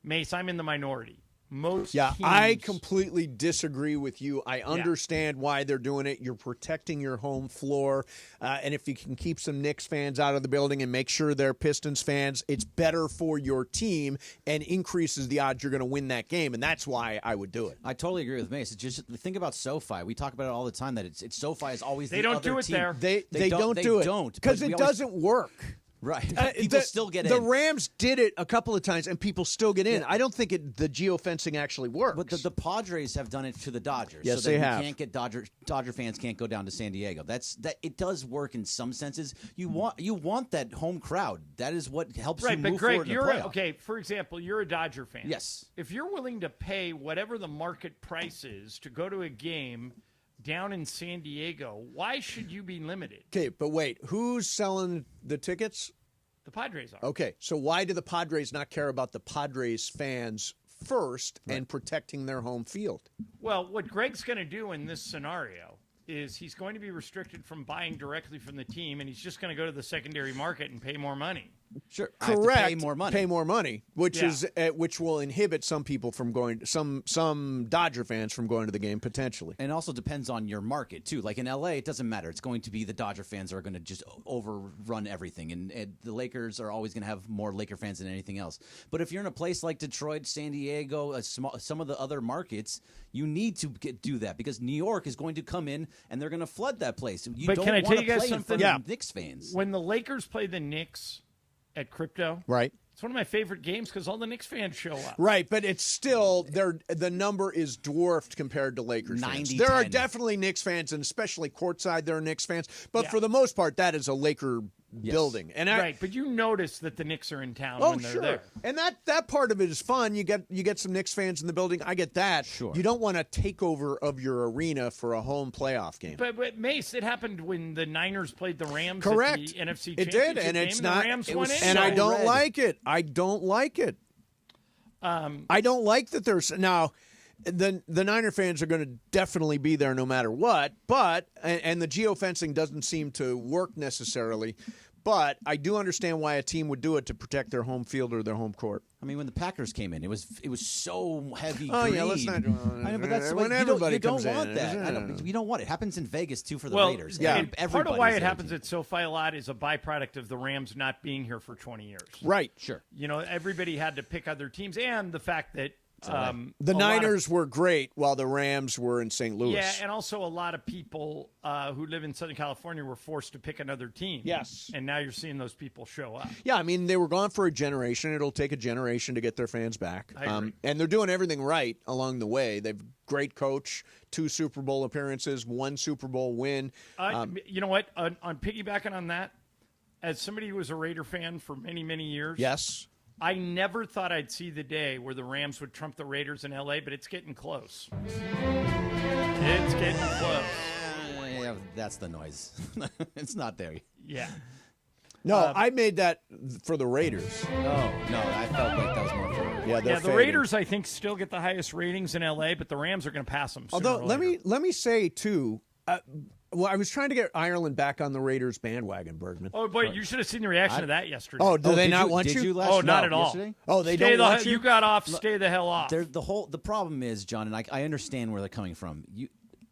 Mace, I'm in the minority. Most teams,
I completely disagree with you. I understand why they're doing it. You're protecting your home floor. And if you can keep some Knicks fans out of the building and make sure they're Pistons fans, it's better for your team and increases the odds you're going to win that game. And that's why I would do it.
I totally agree with Mace. It's just think about SoFi. We talk about it all the time that it's SoFi is always
they
the
don't
other
do it
team.
there.
They don't do it because it doesn't work.
Right. People still get in.
The Rams did it a couple of times, and people still get in. I don't think the geofencing actually works.
But the Padres have done it to the Dodgers.
Yes,
so
they
that
have.
You can't get Dodger fans can't go down to San Diego. It does work in some senses. You want that home crowd. That is what helps you move forward in the playoff.
Okay, for example, you're a Dodger fan.
Yes.
If you're willing to pay whatever the market price is to go to a game down in San Diego, why should you be limited?
Okay, but wait, who's selling the tickets?
The Padres are.
Okay, so why do the Padres not care about the Padres fans first and protecting their home field?
Well, what Greg's going to do in this scenario is he's going to be restricted from buying directly from the team, and he's just going to go to the secondary market and pay more money.
Sure,
Correct.
Pay more money,
which will inhibit some people from going. Some Dodger fans from going to the game potentially.
And it also depends on your market too. Like in LA, it doesn't matter. It's going to be the Dodger fans are going to just overrun everything, and the Lakers are always going to have more Laker fans than anything else. But if you're in a place like Detroit, San Diego, some of the other markets, you need to do that because New York is going to come in and they're going to flood that place.
But can I tell you guys something?
Knicks fans.
When the Lakers play the Knicks at Crypto,
right?
It's one of my favorite games because all the Knicks fans show up.
Right, but it's still the number is dwarfed compared to Lakers fans. There are definitely Knicks fans, and especially courtside, there are Knicks fans. But for the most part, that is a Laker building. And
right, but you notice that the Knicks are in town when they're there.
And that part of it is fun. You get some Knicks fans in the building. I get that.
Sure.
You don't want a takeover of your arena for a home playoff game.
But Mace, it happened when the Niners played the Rams.
Correct.
At the NFC
It
Championship
did, and
game,
it's
and
not.
The Rams went in.
And I don't like it. I don't like it. I don't like that there's now. The Niner fans are going to definitely be there no matter what. But and the geofencing doesn't seem to work necessarily. But I do understand why a team would do it to protect their home field or their home court.
I mean, when the Packers came in, it was so heavy.
Oh
green.
yeah, let's not.
I know, but that's
when everybody comes in.
You don't want that. I know, you don't want it. It happens in Vegas too for the
Well,
Raiders.
Yeah, part of why it happens
at
at SoFi a lot is a byproduct of the Rams not being here for 20 years.
Right.
Sure.
You know, everybody had to pick other teams, and the fact that
the Niners were great while the Rams were in St. Louis.
Yeah, and also a lot of people who live in Southern California were forced to pick another team.
Yes.
And now you're seeing those people show up.
Yeah, I mean, they were gone for a generation. It'll take a generation to get their fans back.
I agree.
And they're doing everything right along the way. They've great coach, 2 Super Bowl appearances, 1 Super Bowl win.
You know what? On piggybacking on that, as somebody who was a Raider fan for many, many years.
Yes.
I never thought I'd see the day where the Rams would trump the Raiders in L.A., but it's getting close. It's getting close.
Yeah, that's the noise. It's not there.
Yeah.
No, I made that for the Raiders.
Oh, no, I felt like that was more for...
Yeah,
the Raiders, I think, still get the highest ratings in L.A., but the Rams are going to pass them sooner
Although,
or later.
let me say, too, well, I was trying to get Ireland back on the Raiders bandwagon, Bergman.
Oh, boy, you should have seen the reaction to that yesterday.
Oh, do they not want
did
you?
you last
Oh, not
no,
at all.
Yesterday?
Oh, they don't want you?
You got off. Stay the hell off.
The problem is, John, and I understand where they're coming from.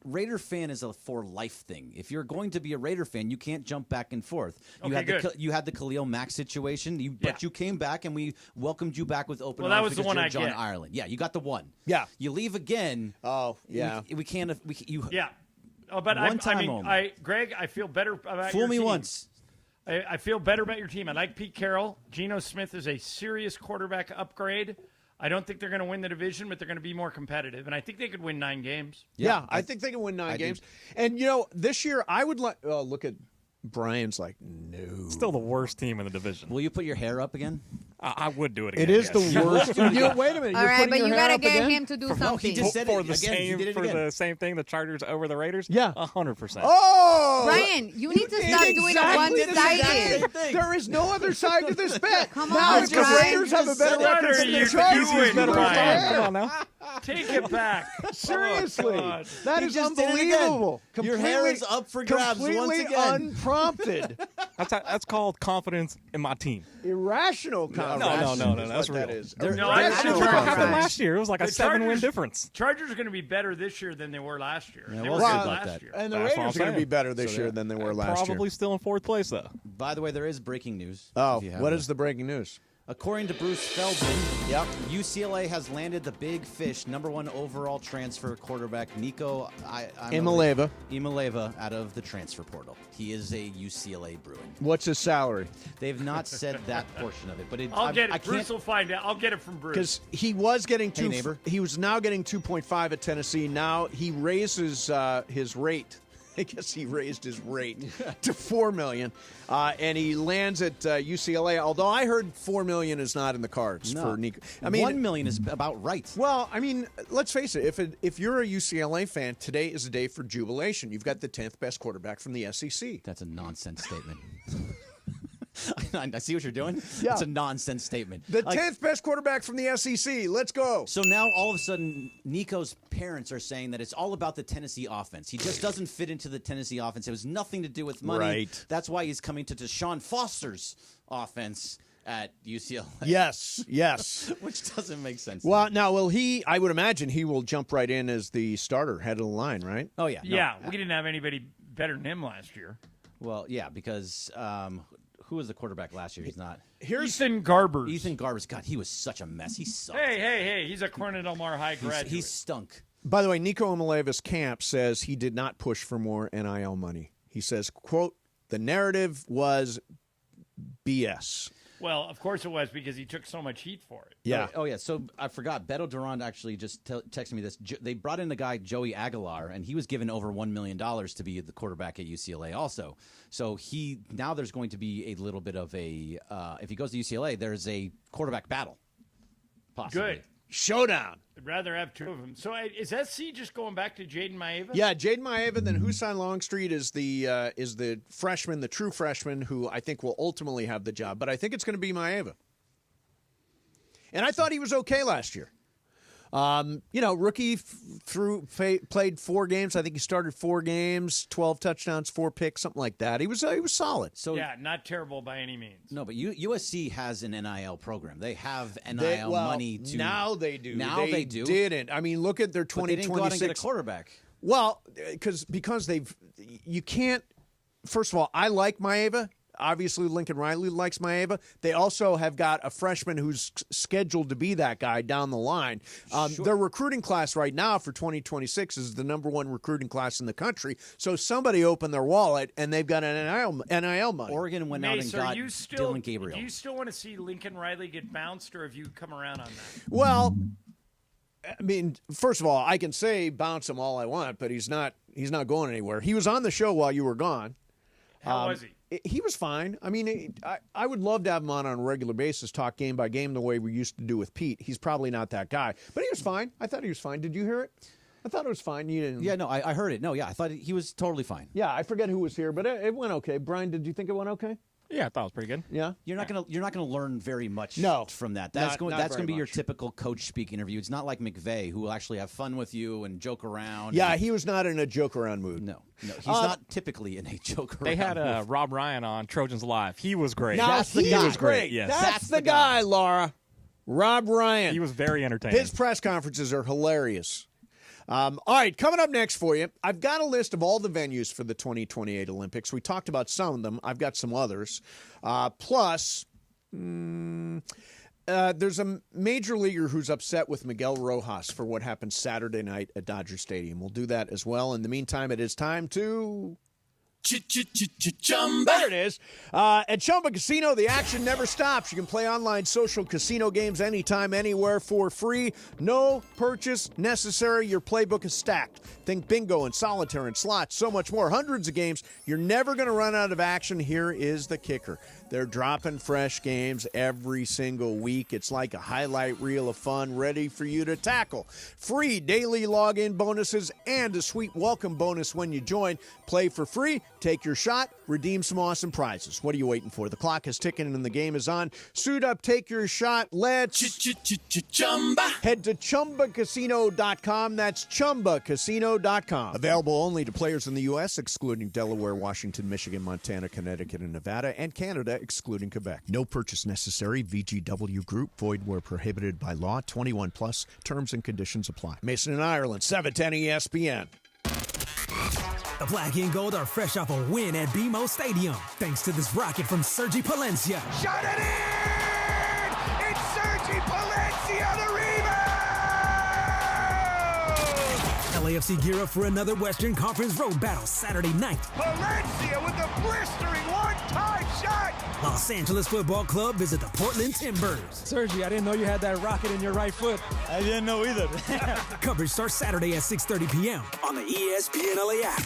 Raider fan is a for life thing. If you're going to be a Raider fan, you can't jump back and forth. You had the Khalil Mack situation, but you came back and we welcomed you back with open arms.
That was the
because
one
you're
I
John
get.
Ireland. Yeah, you got the one.
Yeah.
You leave again.
Oh, yeah.
We can't.
Yeah. Oh, but
One time only.
Greg, I feel better about
Fool
your
me
team.
once.
I feel better about your team. I like Pete Carroll. Geno Smith is a serious quarterback upgrade. I don't think they're going to win the division, but they're going to be more competitive, and I think they could win 9 games.
Yeah, I think they can win 9 games. And, this year I would like look at Brian's like, no.
Still the worst team in the division.
Will you put your hair up again?
I would do it again.
It is the worst. Wait a minute.
All right, but you got to get him to do something.
No, he just said
for
it
the
again. He
same
did it
for
again.
the same thing. The Chargers over the Raiders.
Yeah,
100%.
Oh,
Brian, you need to stop doing a one-sided.
There is no other side to this bet.
Come
now,
on,
if the
Brian.
Raiders have a better
What
record
are
than
you
the Chargers,
doing,
better
Brian?
Come on now.
Take it back.
Seriously,
God.
that
He
is
just did it again.
unbelievable.
Your hair is up for grabs once
completely
again.
unprompted.
That's called confidence in my team.
Irrational confidence.
No. That's
what
real.
that is.
No, I
That's
don't
what
know.
happened last year. It was like a 7-win difference.
Chargers are going to be better this year than they were last year.
Yeah,
They
we'll
were
see
good
about
last
that.
year.
And the
That's what
Raiders
I'm
are going to be
saying.
better this year than they were last year.
Probably still in 4th place though.
By the way, there is breaking news.
Oh,
if you have
what
it.
is the breaking news?
According to Bruce Feldman, UCLA has landed the big fish, #1 overall transfer quarterback Nico Imaleva out of the transfer portal. He is a UCLA Bruin.
What's his salary?
They've not said that portion of it, but
I'll get it. Bruce will find out. I'll get it from Bruce.
Because he was getting
neighbor.
He was now getting 2.5 at Tennessee. Now he raises his rate. I guess he raised his rate to $4 million, and he lands at UCLA. Although I heard $4 million is not in the cards for Nico. I mean,
$1 million is about right.
Well, I mean, let's face it. If you're a UCLA fan, today is a day for jubilation. You've got the 10th best quarterback from the SEC.
That's a nonsense statement. I see what you're doing.
Yeah.
It's a nonsense statement.
The 10th best quarterback from the SEC. Let's go.
So now all of a sudden, Nico's parents are saying that it's all about the Tennessee offense. He just doesn't fit into the Tennessee offense. It was nothing to do with money.
Right.
That's why he's coming to Deshaun Foster's offense at UCLA.
Yes.
Which doesn't make sense.
Well, now, I would imagine he will jump right in as the starter, head of the line, right?
Oh, yeah.
Yeah, we didn't have anybody better than him last year.
Well, yeah, because who was the quarterback last year? He's not.
Ethan Garbers.
Ethan Garbers. God, he was such a mess. He sucked.
Hey. He's a Cornell Del Mar High graduate.
He stunk.
By the way, Nico Imaleva's camp says he did not push for more NIL money. He says, quote, the narrative was BS.
Well, of course it was because he took so much heat for it.
Yeah.
Oh, yeah. So I forgot. Beto Durand actually just texted me this. They brought in the guy, Joey Aguilar, and he was given over $1 million to be the quarterback at UCLA also. So now there's going to be a little bit of a if he goes to UCLA, there's a quarterback battle. Possibly.
Good.
Showdown.
I'd rather have 2 of them. So is SC just going back to Jaden Maeva?
Yeah, Jaden Maeva, then Hussein Longstreet is the freshman, the true freshman, who I think will ultimately have the job. But I think it's going to be Maeva. And I thought he was okay last year. Rookie played 4 games. I think he started 4 games, 12 touchdowns, 4 picks, something like that. He was solid.
So yeah, not terrible by any means.
No, but USC has an NIL program. They have NIL money to.
Now they do.
Now they do.
Didn't. I mean, look at their 2026.
But they didn't go out and get a quarterback.
Well, because you can't. First of all, I like Maeva. Obviously, Lincoln Riley likes Maeva. They also have got a freshman who's scheduled to be that guy down the line.
Sure.
Their recruiting class right now for 2026 is the #1 recruiting class in the country. So somebody opened their wallet, and they've got an NIL money.
Oregon went out and got Dylan Gabriel.
Do you still want to see Lincoln Riley get bounced, or have you come around on that?
Well, I mean, first of all, I can say bounce him all I want, but he's not going anywhere. He was on the show while you were gone.
How was he?
He was fine. I mean, I would love to have him on a regular basis, talk game by game the way we used to do with Pete. He's probably not that guy. But he was fine. I thought he was fine. Did you hear it? I thought it was fine. You didn't?
Yeah, no, I heard it. No, yeah, I thought he was totally fine.
Yeah, I forget who was here, but it went okay. Brian, did you think it went okay?
Yeah, I thought it was pretty good.
Yeah,
you're not gonna learn very much. from that.
That's
gonna be your typical coach speak interview. It's not like McVay, who will actually have fun with you and joke around.
Yeah, he was not in a joke around mood.
No, he's not typically in a joke around.
They had Rob Ryan on Trojans Live. He was great.
Now, he was great.
Yes.
That's the guy, Laura. Rob Ryan.
He was very entertaining.
His press conferences are hilarious. All right, coming up next for you, I've got a list of all the venues for the 2028 Olympics. We talked about some of them. I've got some others. Plus, there's a major leaguer who's upset with Miguel Rojas for what happened Saturday night at Dodger Stadium. We'll do that as well. In the meantime, it is time to There it is. At Chumba Casino, the action never stops. You can play online social casino games anytime, anywhere for free. No purchase necessary. Your playbook is stacked. Think bingo and solitaire and slots, so much more. Hundreds of games. You're never going to run out of action. Here is the kicker. They're dropping fresh games every single week. It's like a highlight reel of fun ready for you to tackle. Free daily login bonuses and a sweet welcome bonus when you join. Play for free, take your shot, redeem some awesome prizes. What are you waiting for? The clock is ticking and the game is on. Suit up, take your shot. Let's head to ChumbaCasino.com. That's ChumbaCasino.com. Available only to players in the U.S., excluding Delaware, Washington, Michigan, Montana, Connecticut, and Nevada, and Canada, excluding Quebec. No purchase necessary. VGW Group. Void where prohibited by law. 21 plus. Terms and conditions apply. Mason and Ireland, 710 ESPN.
The black and gold are fresh off a win at BMO Stadium, thanks to this rocket from Sergi Palencia.
Shot it in! It's Sergi Palencia, the rebound!
LAFC gear up for another Western Conference road battle Saturday night.
Palencia with a blistering one-time shot!
Los Angeles Football Club visit the Portland Timbers.
Sergi, I didn't know you had that rocket in your right foot. I didn't know either.
Coverage starts Saturday at 6:30 p.m. on the ESPN LA app.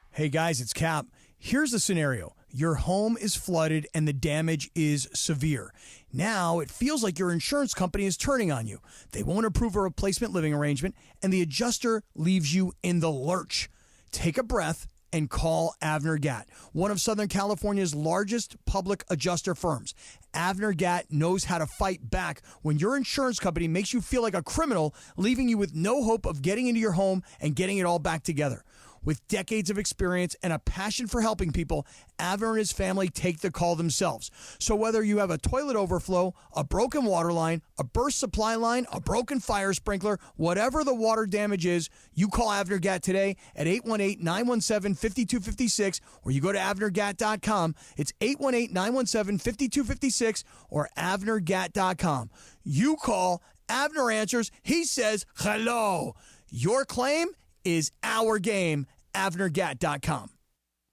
Hey guys, it's Cap. Here's the scenario. Your home is flooded and the damage is severe. Now it feels like your insurance company is turning on you. They won't approve a replacement living arrangement and the adjuster leaves you in the lurch. Take a breath and call Avner Gatt, one of Southern California's largest public adjuster firms. Avner Gatt knows how to fight back when your insurance company makes you feel like a criminal, leaving you with no hope of getting into your home and getting it all back together. With decades of experience and a passion for helping people, Avner and his family take the call themselves. So whether you have a toilet overflow, a broken water line, a burst supply line, a broken fire sprinkler, whatever the water damage is, you call Avner Gatt today at 818-917-5256 or you go to avnergatt.com. It's 818-917-5256 or avnergatt.com. You call, Avner answers, he says hello. Your claim is our game, avnergatt.com.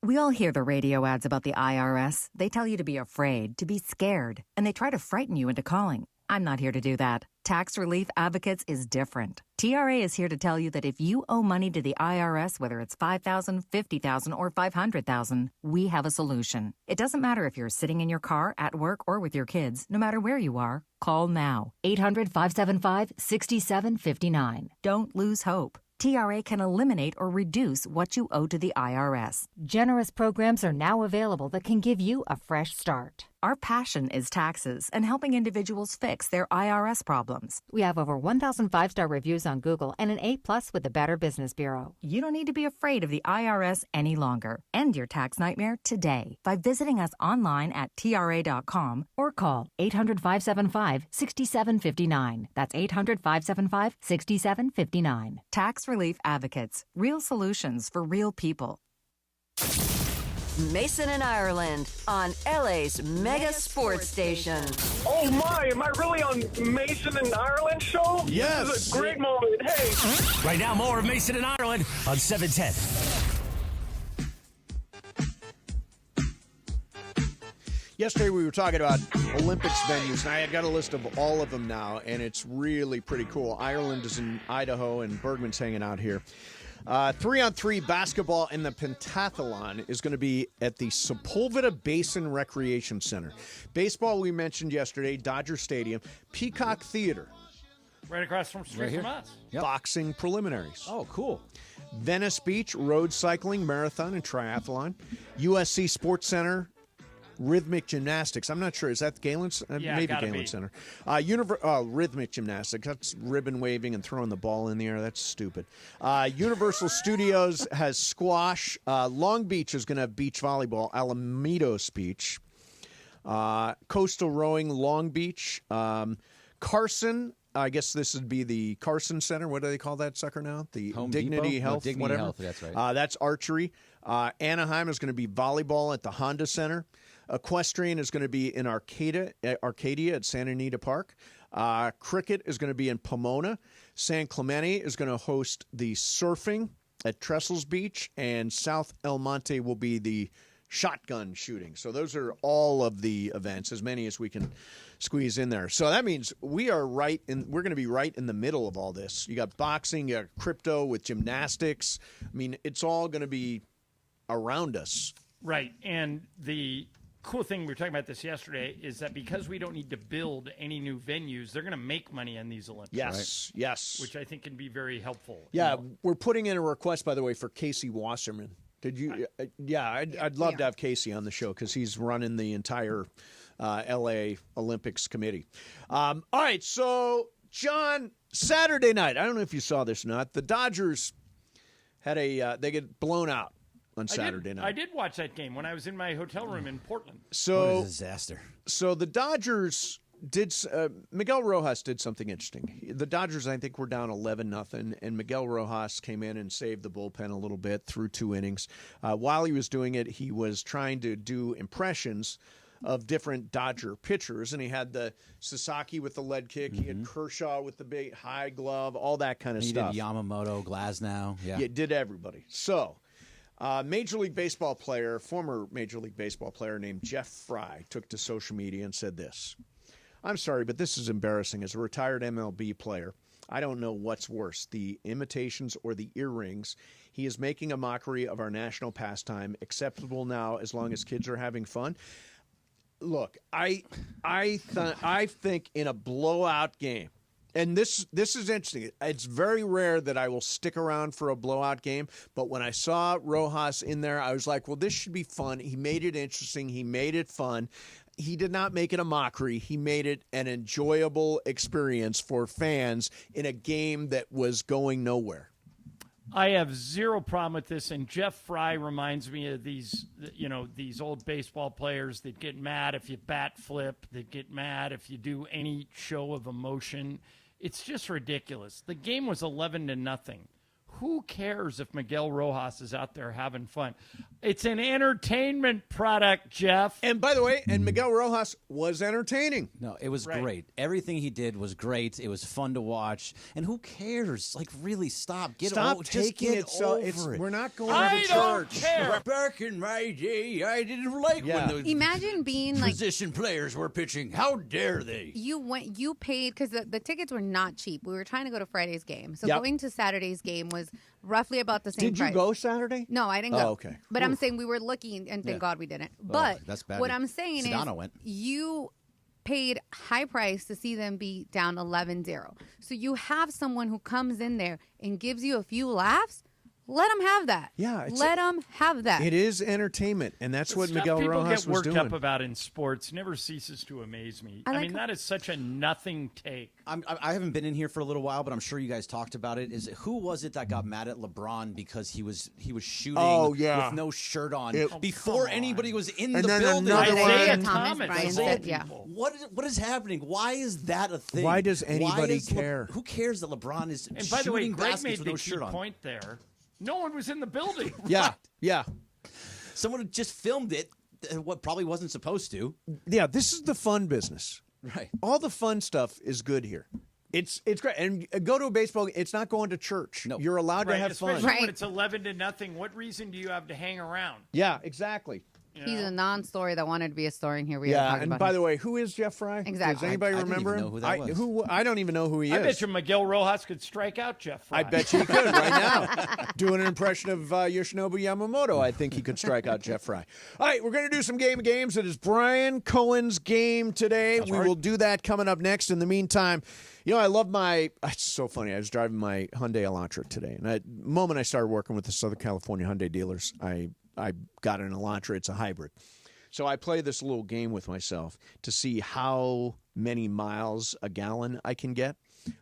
We all hear the radio ads about the IRS. They tell you to be afraid, to be scared, and they try to frighten you into calling. I'm not here to do that. Tax Relief Advocates is different. TRA is here to tell you that if you owe money to the IRS, whether it's $5,000, $50,000, or $500,000, we have a solution. It doesn't matter if you're sitting in your car, at work, or with your kids. No matter where you are, call now. 800-575-6759. Don't lose hope. TRA can eliminate or reduce what you owe to the IRS. Generous programs are now available that can give you a fresh start. Our passion is taxes and helping individuals fix their IRS problems. We have over 1,000 5-star reviews on Google and an A+ with the Better Business Bureau. You don't need to be afraid of the IRS any longer. End your tax nightmare today by visiting us online at TRA.com or call 800-575-6759. That's 800-575-6759. Tax Relief Advocates. Real solutions for real people.
Mason and Ireland on LA's mega sports station.
Oh my, am I really on Mason and Ireland show?
Yes.
This is a great moment. Hey.
Right now, more of Mason and Ireland on 710.
Yesterday we were talking about Olympics venues, and I got a list of all of them now, and it's really pretty cool. Ireland is in Idaho, and Bergman's hanging out here. 3-on-3 basketball in the pentathlon is going to be at the Sepulveda Basin Recreation Center. Baseball, we mentioned yesterday, Dodger Stadium. Peacock Theater.
Right across from street from us.
Yep. Boxing preliminaries.
Oh, cool.
Venice Beach, road cycling, marathon, and triathlon. USC Sports Center, rhythmic gymnastics. I'm not sure. Is that Galen? Maybe Galen Center. Rhythmic gymnastics. That's ribbon waving and throwing the ball in the air. That's stupid. Universal Studios has squash. Long Beach is going to have beach volleyball. Alamitos Beach. Coastal rowing, Long Beach. Carson. I guess this would be the Carson Center. What do they call that sucker now? The
Home
Dignity
Depot?
Health,
Dignity
whatever.
Health, that's right.
That's archery. Anaheim is going to be volleyball at the Honda Center. Equestrian is going to be in Arcadia at Santa Anita Park. Cricket is going to be in Pomona. San Clemente is going to host the surfing at Trestles Beach, and South El Monte will be the shotgun shooting. So those are all of the events, as many as we can squeeze in there. So that means we're going to be right in the middle of all this. You got boxing, you got crypto with gymnastics. I mean, it's all going to be around us.
Right. And the cool thing, we were talking about this yesterday, is that because we don't need to build any new venues, they're going to make money on these Olympics.
Yes,
right?
yes.
Which I think can be very helpful.
Yeah, we're putting in a request, by the way, for Casey Wasserman. Did you? I'd love to have Casey on the show because he's running the entire L.A. Olympics committee. All right, so John, Saturday night. I don't know if you saw this or not. The Dodgers had they get blown out on Saturday night.
I did watch that game when I was in my hotel room in Portland.
So
what a disaster.
So the Dodgers did. Miguel Rojas did something interesting. The Dodgers, I think, were down 11-0, and Miguel Rojas came in and saved the bullpen a little bit through 2 innings. While he was doing it, he was trying to do impressions of different Dodger pitchers, and he had the Sasaki with the lead kick. He had Kershaw with the big high glove, all that kind of stuff.
He did Yamamoto, Glasnow. Yeah,
did everybody. So. Major League Baseball player, former Major League Baseball player named Jeff Fry took to social media and said this. I'm sorry, but this is embarrassing. As a retired MLB player, I don't know what's worse, the imitations or the earrings. He is making a mockery of our national pastime, acceptable now as long as kids are having fun. Look, I think in a blowout game, and this is interesting. It's very rare that I will stick around for a blowout game, but when I saw Rojas in there, I was like, well, this should be fun. He made it interesting. He made it fun. He did not make it a mockery. He made it an enjoyable experience for fans in a game that was going nowhere.
I have zero problem with this, and Jeff Fry reminds me of these old baseball players that get mad if you bat flip, that get mad if you do any show of emotion. It's just ridiculous. The game was 11-0. Who cares if Miguel Rojas is out there having fun? It's an entertainment product, Jeff.
And by the way, Miguel Rojas was entertaining.
No, it was great. Everything he did was great. It was fun to watch. And who cares? Like, really, stop.
Stop taking it so it. We're not going to church.
I don't care.
Back in my day, I didn't like when those
Imagine being like
position players were pitching. How dare they?
You paid because the tickets were not cheap. We were trying to go to Friday's game, so going to Saturday's game was roughly about the same price.
Did you go Saturday?
No, I didn't go.
Oh, okay.
But I'm saying we were looking, and thank God we didn't. But
that's bad.
What I'm saying
Sedano
is
went.
You paid high price to see them be down 11-0. So you have someone who comes in there and gives you a few laughs. Let them have that.
Yeah.
Let them have that.
It is entertainment, and that's what Miguel Rojas was doing.
People get worked up about in sports never ceases to amaze me. I mean, that is such a nothing take.
I haven't been in here for a little while, but I'm sure you guys talked about it. Who was it that got mad at LeBron because he was shooting with no shirt on before anybody was in the building?
Isaiah Thomas.
What is happening? Why is that a thing?
Why does anybody care?
Who cares that LeBron is
and by the way,
shooting
Greg
baskets
made
with
the
no
key
shirt on?
point there. No one was in the building.
Yeah.
Someone had just filmed it, what probably wasn't supposed to.
Yeah, this is the fun business.
Right.
All the fun stuff is good here. It's great. And go to a baseball game. It's not going to church. No. You're allowed to have fun.
Especially when it's 11-0. What reason do you have to hang around?
Yeah, exactly.
He's a non-story that wanted to be a story, and here we are.
Yeah,
talking
and
about
by
him.
the way, who is Jeff Fry?
Exactly.
Does anybody remember him?
Know who that was.
I don't even know who he is.
I bet you Miguel Rojas could strike out Jeff Fry.
I bet you he could right now. Doing an impression of Yoshinobu Yamamoto, I think he could strike out Jeff Fry. All right, we're going to do some game of games. It is Brian Cohen's game today. We will do that coming up next. In the meantime, I love it's so funny. I was driving my Hyundai Elantra today, and the moment I started working with the Southern California Hyundai dealers, I got an Elantra. It's a hybrid. So I play this little game with myself to see how many miles a gallon I can get.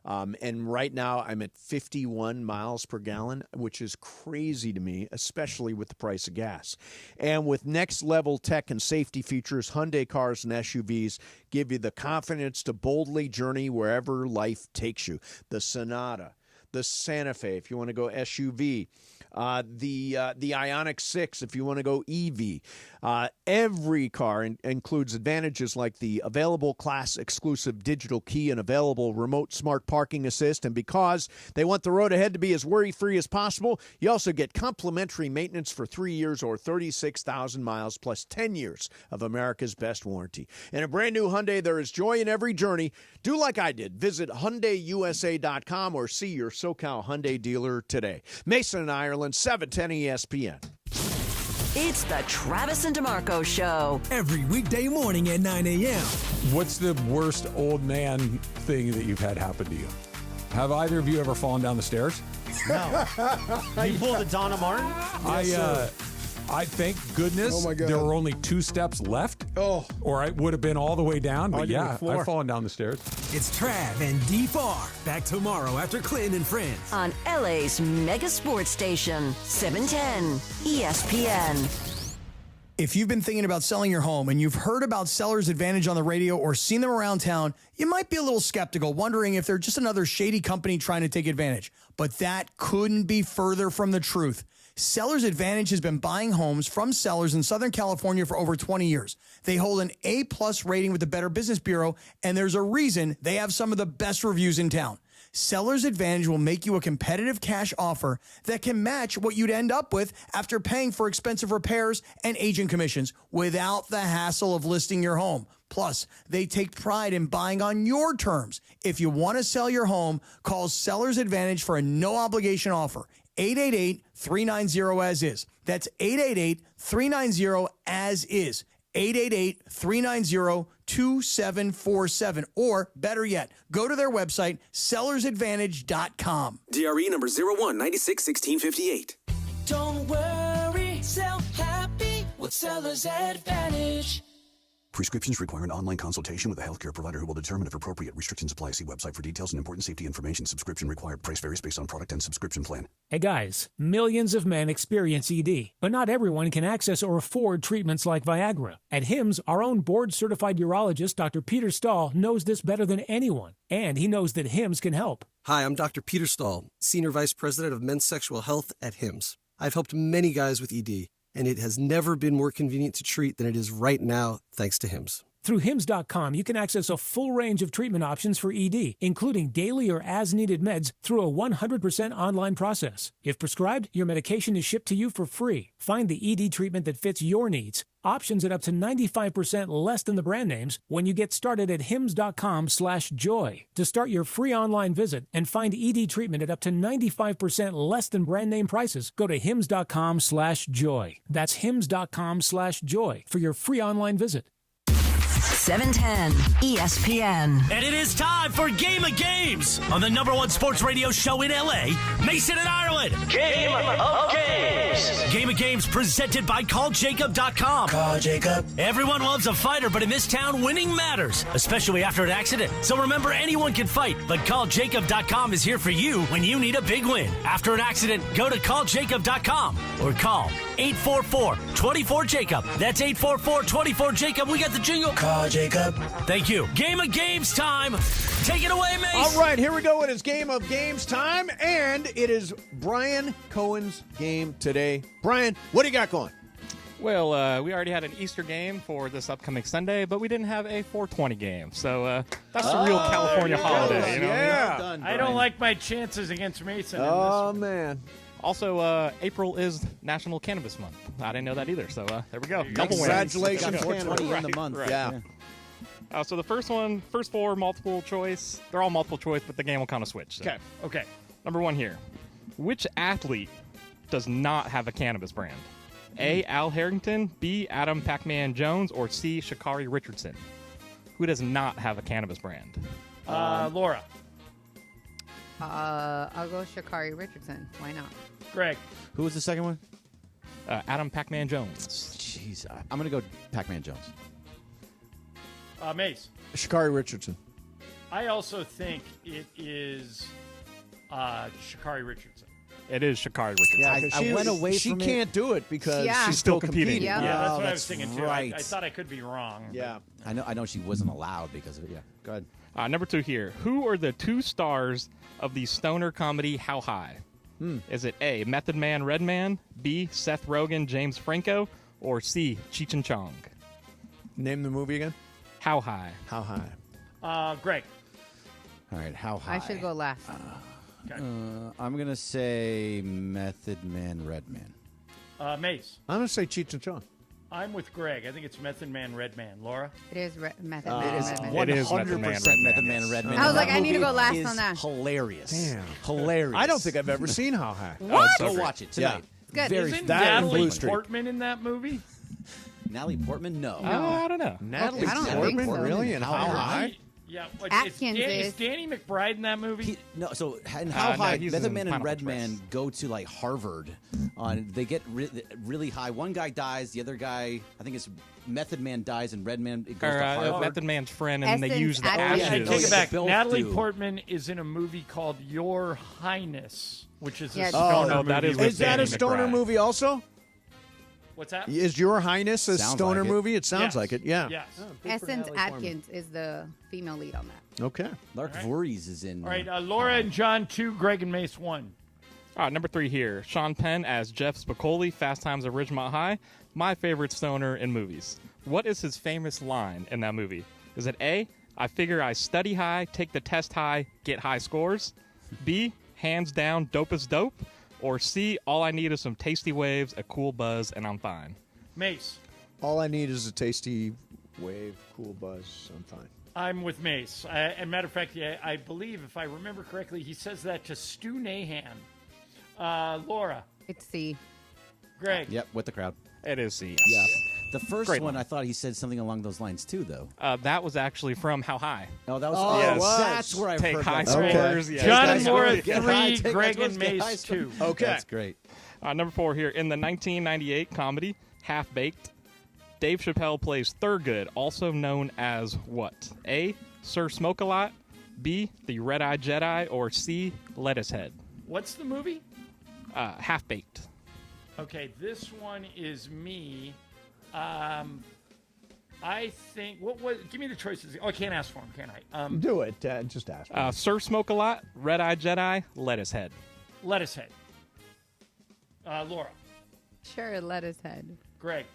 And right now I'm at 51 miles per gallon, which is crazy to me, especially with the price of gas. And with next level tech and safety features, Hyundai cars and SUVs give you the confidence to boldly journey wherever life takes you. The Sonata, the Santa Fe, if you want to go SUV, the Ioniq 6 if you want to go EV. Every car includes advantages like the available class-exclusive digital key and available remote smart parking assist. And because they want the road ahead to be as worry-free as possible, you also get complimentary maintenance for 3 years or 36,000 miles plus 10 years of America's best warranty. In a brand new Hyundai, there is joy in every journey. Do like I did. Visit HyundaiUSA.com or see your SoCal Hyundai dealer today. Mason and Ireland, 710 ESPN.
It's the Travis and DeMarco Show.
Every weekday morning at 9 a.m.
What's the worst old man thing that you've had happen to you? Have either of you ever fallen down the stairs?
No. You pulled a Donna Martin?
I thank goodness
Oh my God.
there were only 2 steps left. Or I would have been all the way down. But yeah, I've fallen down the stairs.
It's Trav and D-Far. Back tomorrow after Clinton and Friends.
On LA's mega sports station, 710 ESPN.
If you've been thinking about selling your home and you've heard about Seller's Advantage on the radio or seen them around town, you might be a little skeptical, wondering if they're just another shady company trying to take advantage. But that couldn't be further from the truth. Seller's Advantage has been buying homes from sellers in Southern California for over 20 years. They hold an A-plus rating with the Better Business Bureau, and there's a reason they have some of the best reviews in town. Seller's Advantage will make you a competitive cash offer that can match what you'd end up with after paying for expensive repairs and agent commissions without the hassle of listing your home. Plus, they take pride in buying on your terms. If you want to sell your home, call Seller's Advantage for a no-obligation offer. 888-390-AS-IS. That's 888-390-AS-IS. 888-390-2747. Or, better yet, go to their website, sellersadvantage.com.
DRE number 01961658.
Don't worry, sell happy with Seller's Advantage.
Prescriptions require an online consultation with a healthcare provider who will determine if appropriate. Restrictions apply. See website for details and important safety information. Subscription required. Price varies based on product and subscription plan.
Hey guys, millions of men experience ED, but not everyone can access or afford treatments like Viagra. At HIMSS, our own board-certified urologist, Dr. Peter Stahl, knows this better than anyone, and he knows that HIMSS can help.
Hi, I'm Dr. Peter Stahl, Senior Vice President of Men's Sexual Health at HIMSS. I've helped many guys with ED, and it has never been more convenient to treat than it is right now, thanks to HIMSS.
Through HIMSS.com, you can access a full range of treatment options for ED, including daily or as-needed meds through a 100% online process. If prescribed, your medication is shipped to you for free. Find the ED treatment that fits your needs. Options at up to 95% less than the brand names when you get started at hims.com/joy. To start your free online visit and find ED treatment at up to 95% less than brand name prices, go to hims.com/joy. That's hims.com/joy for your free online visit.
710 ESPN.
And it is time for Game of Games on the #1 sports radio show in LA, Mason and Ireland. Game of Games. Game of Games presented by CallJacob.com.
Call Jacob.
Everyone loves a fighter, but in this town, winning matters, especially after an accident. So remember, anyone can fight, but CallJacob.com is here for you when you need a big win. After an accident, go to CallJacob.com or call 844-24-JACOB. That's 844-24-JACOB. We got the jingle.
Call Jacob.
Thank you. Game of Games time. Take it away, Mace.
All right, here we go. It is Game of Games time, and it is Brian Cohen's game today. Brian, what do you got going?
Well, we already had an Easter game for this upcoming Sunday, but we didn't have a 420 game. So that's a real California holiday. You know?
Yeah.
Well done,
I don't like my chances against Mason. in this one.
Man.
Also, April is National Cannabis Month. I didn't know that either. So there we go. Double win.
Congratulations,
420 in the month.
Right.
Yeah.
So the first four multiple choice. They're all multiple choice, but the game will kind of switch. So.
Okay.
Number 1 here. Which athlete does not have a cannabis brand? A. Al Harrington, B. Adam Pac-Man Jones, or C. Sha'Carri Richardson? Who does not have a cannabis brand?
Laura.
I'll go Sha'Carri Richardson. Why not?
Greg.
Who was the second one?
Adam Pac-Man Jones.
Jeez, I'm going to go Pac-Man Jones.
Mace.
Sha'Carri Richardson.
I also think it is Sha'Carri Richardson.
It is Sha'Carri Richardson.
Yeah, I went away from it. She can't do it because she's still competing.
Yeah, that's what I was
that's
thinking too.
right.
I thought I could be wrong.
Yeah.
I know she wasn't allowed because of it. Yeah. Go ahead.
Number 2 here. Who are the 2 stars of the stoner comedy How High? Is it A, Method Man, Redman, B, Seth Rogen, James Franco, or C, Cheech and Chong?
Name the movie again.
How High?
How High?
Greg.
All right, How High?
I should go last.
I'm going to say Method Man, Redman.
Mace.
I'm going to say Cheech and Chong.
I'm with Greg. I think it's Method Man, Redman. Laura?
It is Method
It
Man.
is
Redman.
100% Method Man, Redman.
I was like,
That
I need to go
movie
last
is
on that.
Hilarious.
Damn.
Hilarious.
I don't think I've ever seen How High.
What?
Go watch it tonight.
Good.
Very
Isn't
that and
Natalie
Blue Streak.
Portman in that movie?
Natalie Portman? No.
I don't know.
Natalie
I don't think
Portman,
so.
really? And How High?
Yeah.
Atkins
is
is.
Danny McBride in that movie?
No, so in How
no,
High,
he's
Method
in
Man and
Pineapple
Redman
Express.
go to like Harvard. They get really high. One guy dies. The other guy, I think it's Method Man dies, and Redman goes to Harvard.
Method Man's friend, and they
Essence
use the
Atkins.
I
ashes.
take it back.
Both
Natalie
do.
Portman is in a movie called Your Highness, which is a
Yeah,
stoner
no, that
movie.
is with
Is that
Danny
a stoner
McBride.
movie also?
What's that?
Is Your Highness a
Sounds
stoner
like it.
movie? It sounds
Yes.
like it, yeah.
Yes.
Essence Atkins is the female lead on that.
Okay.
Lark Voorhees is in.
All right, Laura and John 2, Greg and Mace 1.
All right, number 3 here. Sean Penn as Jeff Spicoli, Fast Times at Ridgemont High. My favorite stoner in movies. What is his famous line in that movie? Is it A, I figure I study high, take the test high, get high scores? B, hands down, dope is dope? Or C, all I need is some tasty waves, a cool buzz, and I'm fine?
Mace.
All I need is a tasty wave, cool buzz. I'm fine.
I'm with Mace. And matter of fact, I believe, if I remember correctly, he says that to Stu Nahan. Laura.
It's C.
Greg.
Yep, with the crowd.
It is C.
Yeah. The first
Great
one,
line.
I thought he said something along those lines too, though.
That was actually from How High.
Oh, that was.
Oh,
yes.
That's where I've
Take
heard
high
that.
scores.
Okay.
Yes.
John
That's
and Laura
great.
3, Greg and
Get high
Mace
scores.
2.
Okay.
That's great.
Number 4 here. In the 1998 comedy Half Baked, Dave Chappelle plays Thurgood, also known as what? A, Sir Smoke-A-Lot, B, the Red-Eyed Jedi, or C, Lettuce Head?
What's the movie?
Half Baked.
Okay, this one is me. I think. What? Give me the choices. Oh, I can't ask for them, can I?
Do it. Just ask.
Sir Smoke-A-Lot, Red-Eyed Jedi, Lettuce Head.
Lettuce Head. Laura.
Sure, Lettuce Head.
Greg.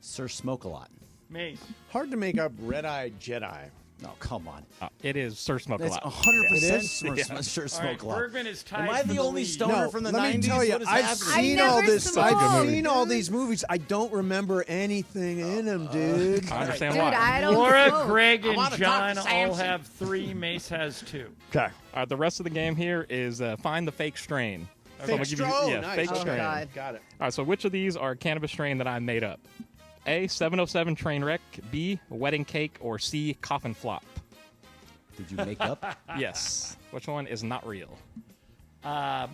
Sir Smoke-A-Lot.
Mace.
Hard to make up Red-Eyed Jedi.
Oh, come on.
It is Sir
That's
Smoke-A-Lot.
100% Sir
All right,
Smoke-A-Lot.
Bergman is tied.
Am I
for
the only
lead.
stoner from the 90s?
let me tell you,
What is
I've
happening?
seen
I
all
never
this.
smoked.
I've seen all these movies. I don't remember anything in them, dude.
I understand
Dude,
why.
I don't
Laura,
smoke.
Greg,
I
and
wanna talk
John
to
all
Samson.
have 3. Mace has 2.
Okay.
The rest of the game here is find the fake strain. So I'm
Fake
gonna give you-
strain.
yeah,
Nice.
fake
Okay.
strain.
God.
Got it.
All right, so which of these are cannabis strain that I made up? A, 707 Trainwreck, B, Wedding Cake, or C, Coffin Flop?
Did you make up?
Yes. Which one is not real?
Laura,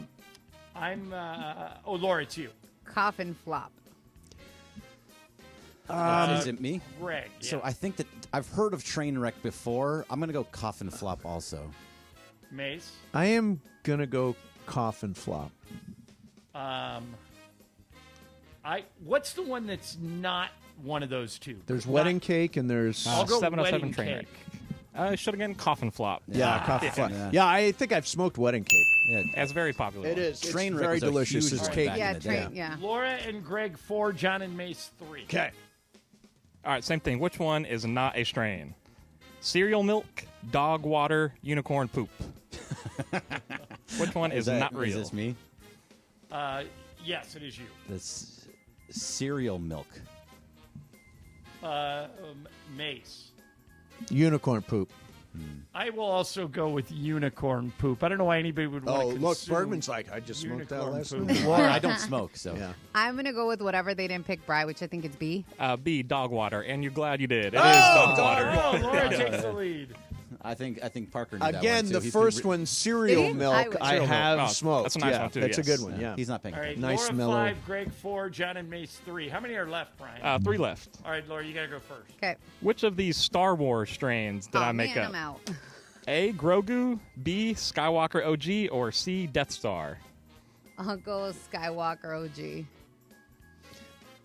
it's you.
Coffin Flop.
Is it me?
Greg.
So
yeah.
I think that I've heard of Trainwreck before. I'm going to go Coffin Flop also.
Mace.
I am gonna go Coffin Flop.
What's the one that's not one of those two?
There's Wedding Cake and there's
I'll go
707
Wedding
Trainwreck.
Cake.
I should have gotten Coffin Flop.
Coffin Flop.
Yeah.
Yeah, I think I've smoked Wedding Cake.
Yeah.
That's very popular.
It is.
Trainwreck
It's very
was a
delicious.
huge
It's
one
cake.
back
Yeah,
in the day.
yeah.
Laura and Greg 4, John and Mace 3.
Okay.
All right, same thing. Which one is not a strain? Cereal milk, dog water, unicorn poop. Which one is not real?
Is this me?
Yes, it is you.
That's cereal milk.
Mace.
Unicorn poop.
I will also go with unicorn poop. I don't know why anybody would want to consume
look, Bergman's like, I just smoked that
unicorn
last
poop.
night.
Laura, I don't smoke, so.
Yeah.
I'm going to go with whatever they didn't pick Bry, which I think it's B.
B, dog water, and you're glad you did. It is dog water.
Oh, Laura takes the lead.
I think Parker knew that
Again,
one,
the
too.
first one, cereal
Did he?
milk, I
Cereal milk.
have
Oh,
smoked.
that's a nice
yeah,
one, too,
That's
yes.
a good one, yeah.
He's not paying
All right,
attention.
Nice
Laura
mellow.
5, Greg 4, John and Mace 3. How many are left, Brian?
3 left.
All right, Laura, you got to go first.
Okay.
Which of these Star Wars strains did I make
man,
up?
I'm out.
A, Grogu, B, Skywalker OG, or C, Death Star?
I'll go with Skywalker OG.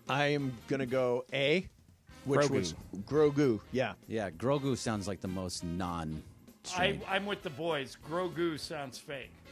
I am going to go A, which
Grogu.
was Grogu. Yeah.
Yeah, Grogu sounds like the most non.
I'm with the boys. Grogu sounds fake.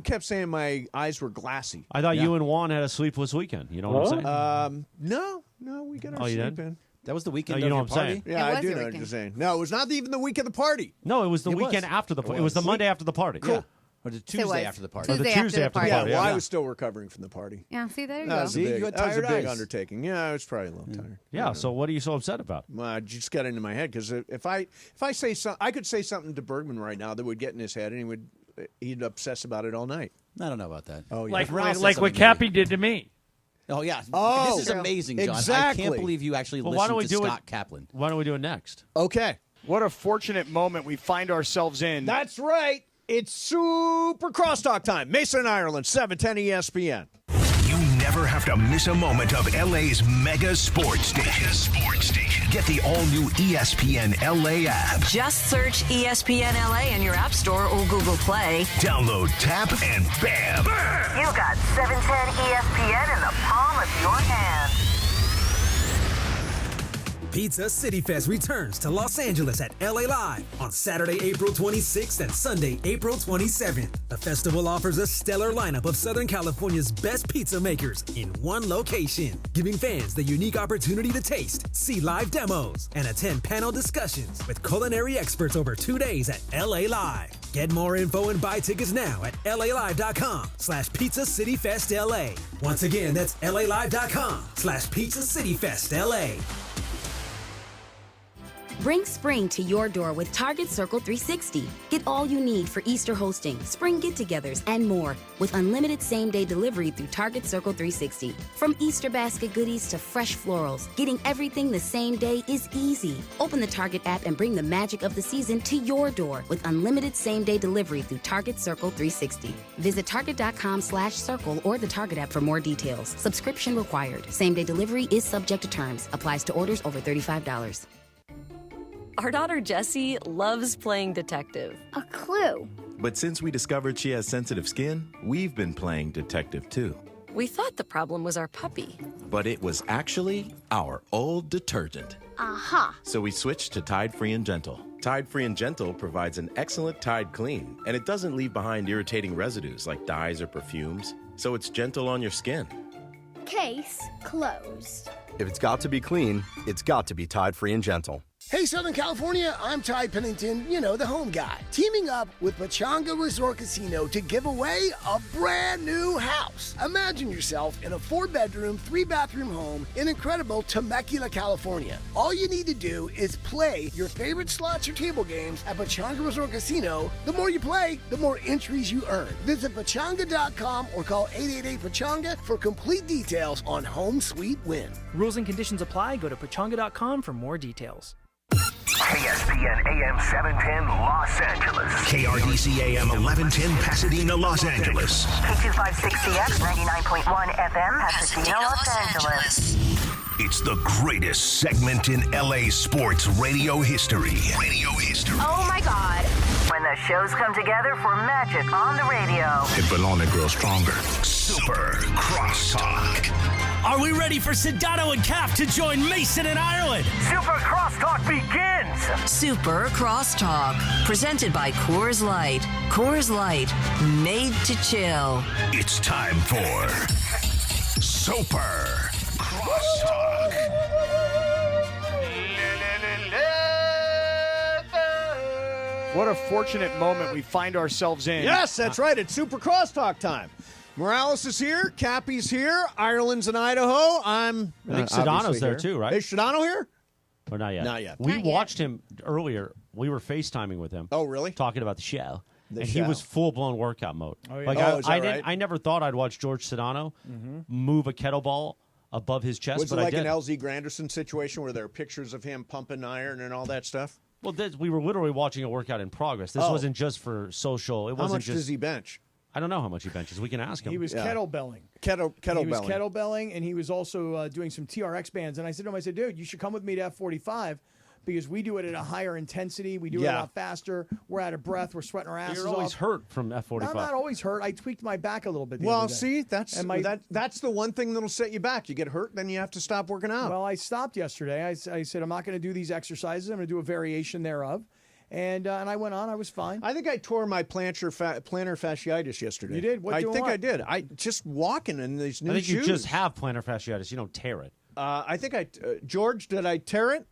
kept saying my eyes were glassy.
I thought you and Juan had a sleepless weekend. You know what I'm saying?
No. No, we get our
Oh, you
sleep
did?
in.
That was the weekend
you
of
know
your
what I'm
party?
saying.
Yeah,
It
I
was
do
your
know what
weekend.
you're saying. No, it was not even the week of the party.
No, it was the
It
weekend
was.
after the party.
It
It was the
was.
Monday after the party.
Cool.
Yeah.
Or the
It
Tuesday
was.
after the party?
Or the
Tuesday
Tuesday
after
after
the
the
Yeah,
party.
well,
yeah.
I was still recovering from the party.
Yeah, see, there you
That
go.
was a
See,
big,
you had
that was a
tired
big
eyes.
undertaking. Yeah, I was probably a little tired.
Yeah, so what are you so upset about?
Well, I just got into my head because if I say something, I could say something to Bergman right now that would get in his head, and he'd obsess about it all night.
I don't know about that.
Oh, yeah.
Like
Ralph said
what
something
Cappy
to me.
did to me.
Oh, yeah.
Oh,
this is amazing, John.
exactly.
I can't believe you actually
Well, why don't
listened
we
to
do
Scott Kaplan.
Why don't we do it next?
Okay.
What a fortunate moment we find ourselves in.
That's right. It's Super Crosstalk time. Mason, Ireland, 710 ESPN.
You never have to miss a moment of LA's mega sports station. Get the all-new ESPN LA app.
Just search ESPN LA in your App Store or Google Play.
Download, tap, and bam!
You got 710 ESPN in the palm of your hand.
Pizza City Fest returns to Los Angeles at LA Live on Saturday, April 26th and Sunday, April 27th. The festival offers a stellar lineup of Southern California's best pizza makers in one location, giving fans the unique opportunity to taste, see live demos, and attend panel discussions with culinary experts over 2 days at LA Live. Get more info and buy tickets now at LALive.com/Pizza City Fest LA. Once again, that's LALive.com/Pizza City Fest LA.
Bring spring to your door with Target Circle 360. Get all you need for Easter hosting, spring get-togethers, and more with unlimited same-day delivery through Target Circle 360. From Easter basket goodies to fresh florals, getting everything the same day is easy. Open the Target app and bring the magic of the season to your door with unlimited same-day delivery through Target Circle 360. Visit target.com/circle or the Target app for more details. Subscription required. Same-day delivery is subject to terms. Applies to orders over $35.
Our daughter Jessie loves playing detective.
A clue.
But since we discovered she has sensitive skin, we've been playing detective too.
We thought the problem was our puppy.
But it was actually our old detergent.
Aha.
So we switched to Tide Free and Gentle. Tide Free and Gentle provides an excellent Tide clean, and it doesn't leave behind irritating residues like dyes or perfumes, so it's gentle on your skin.
Case closed.
If it's got to be clean, it's got to be Tide Free and Gentle.
Hey, Southern California, I'm Ty Pennington, you know, the home guy. Teaming up with Pechanga Resort Casino to give away a brand new house. Imagine yourself in a 4-bedroom, 3-bathroom home in incredible Temecula, California. All you need to do is play your favorite slots or table games at Pechanga Resort Casino. The more you play, the more entries you earn. Visit Pechanga.com or call 888-PECHANGA for complete details on Home Sweet Win.
Rules and conditions apply. Go to Pechanga.com for more details.
ESPN AM 710 Los Angeles. KRDC AM 1110 Pasadena, Los Angeles.
K256CX 99.1 FM Pasadena, Los Angeles.
It's the greatest segment in LA sports radio history.
Oh my God. When the shows come together for magic on the radio.
It will only grow stronger. Super Crosstalk.
Are we ready for Sedano and Cap to join Mason and Ireland?
Super Crosstalk begins.
Super Crosstalk. Presented by Coors Light. Coors Light. Made to chill.
It's time for Super Crosstalk.
What a fortunate moment we find ourselves in.
Yes, that's right. It's Super Crosstalk time. Morales is here. Cappy's here. Ireland's in Idaho.
I think Sedano's there
here.
too, right?
Is Sedano here?
Or not yet?
Not yet.
We
Not
watched him earlier. We were FaceTiming with him.
Oh, really?
Talking about the show.
The
and
show.
he was full-blown workout mode.
Oh, yeah.
Like
Is that
I
right?
I never thought I'd watch George Sedano move a kettleball above his chest,
Was it
but
like
I did.
an LZ Granderson situation where there are pictures of him pumping iron and all that stuff?
Well, we were literally watching a workout in progress. This wasn't just for social. It
How
wasn't
much
just.
does he bench?
I don't know how much he benches. We can ask him.
He was kettlebelling. He was
Kettlebelling.
kettlebelling, and he was also doing some TRX bands. And I said to him, dude, you should come with me to F45 because we do it at a higher intensity. We do it a lot faster. We're out of breath. We're sweating our asses
You're always
off.
hurt from F45.
I'm not always hurt. I tweaked my back a little bit. The
Well,
other day.
see, that's
And
that's the one thing that'll set you back. You get hurt, then you have to stop working out.
Well, I stopped yesterday. I said I'm not going to do these exercises. I'm going to do a variation thereof. And I went on. I was fine.
I think I tore my plantar fasciitis yesterday.
You did?
I
doing
think
what?
I did. I just walking in these new
I think
shoes.
you just have plantar fasciitis. You don't tear it.
I think George, did I tear it?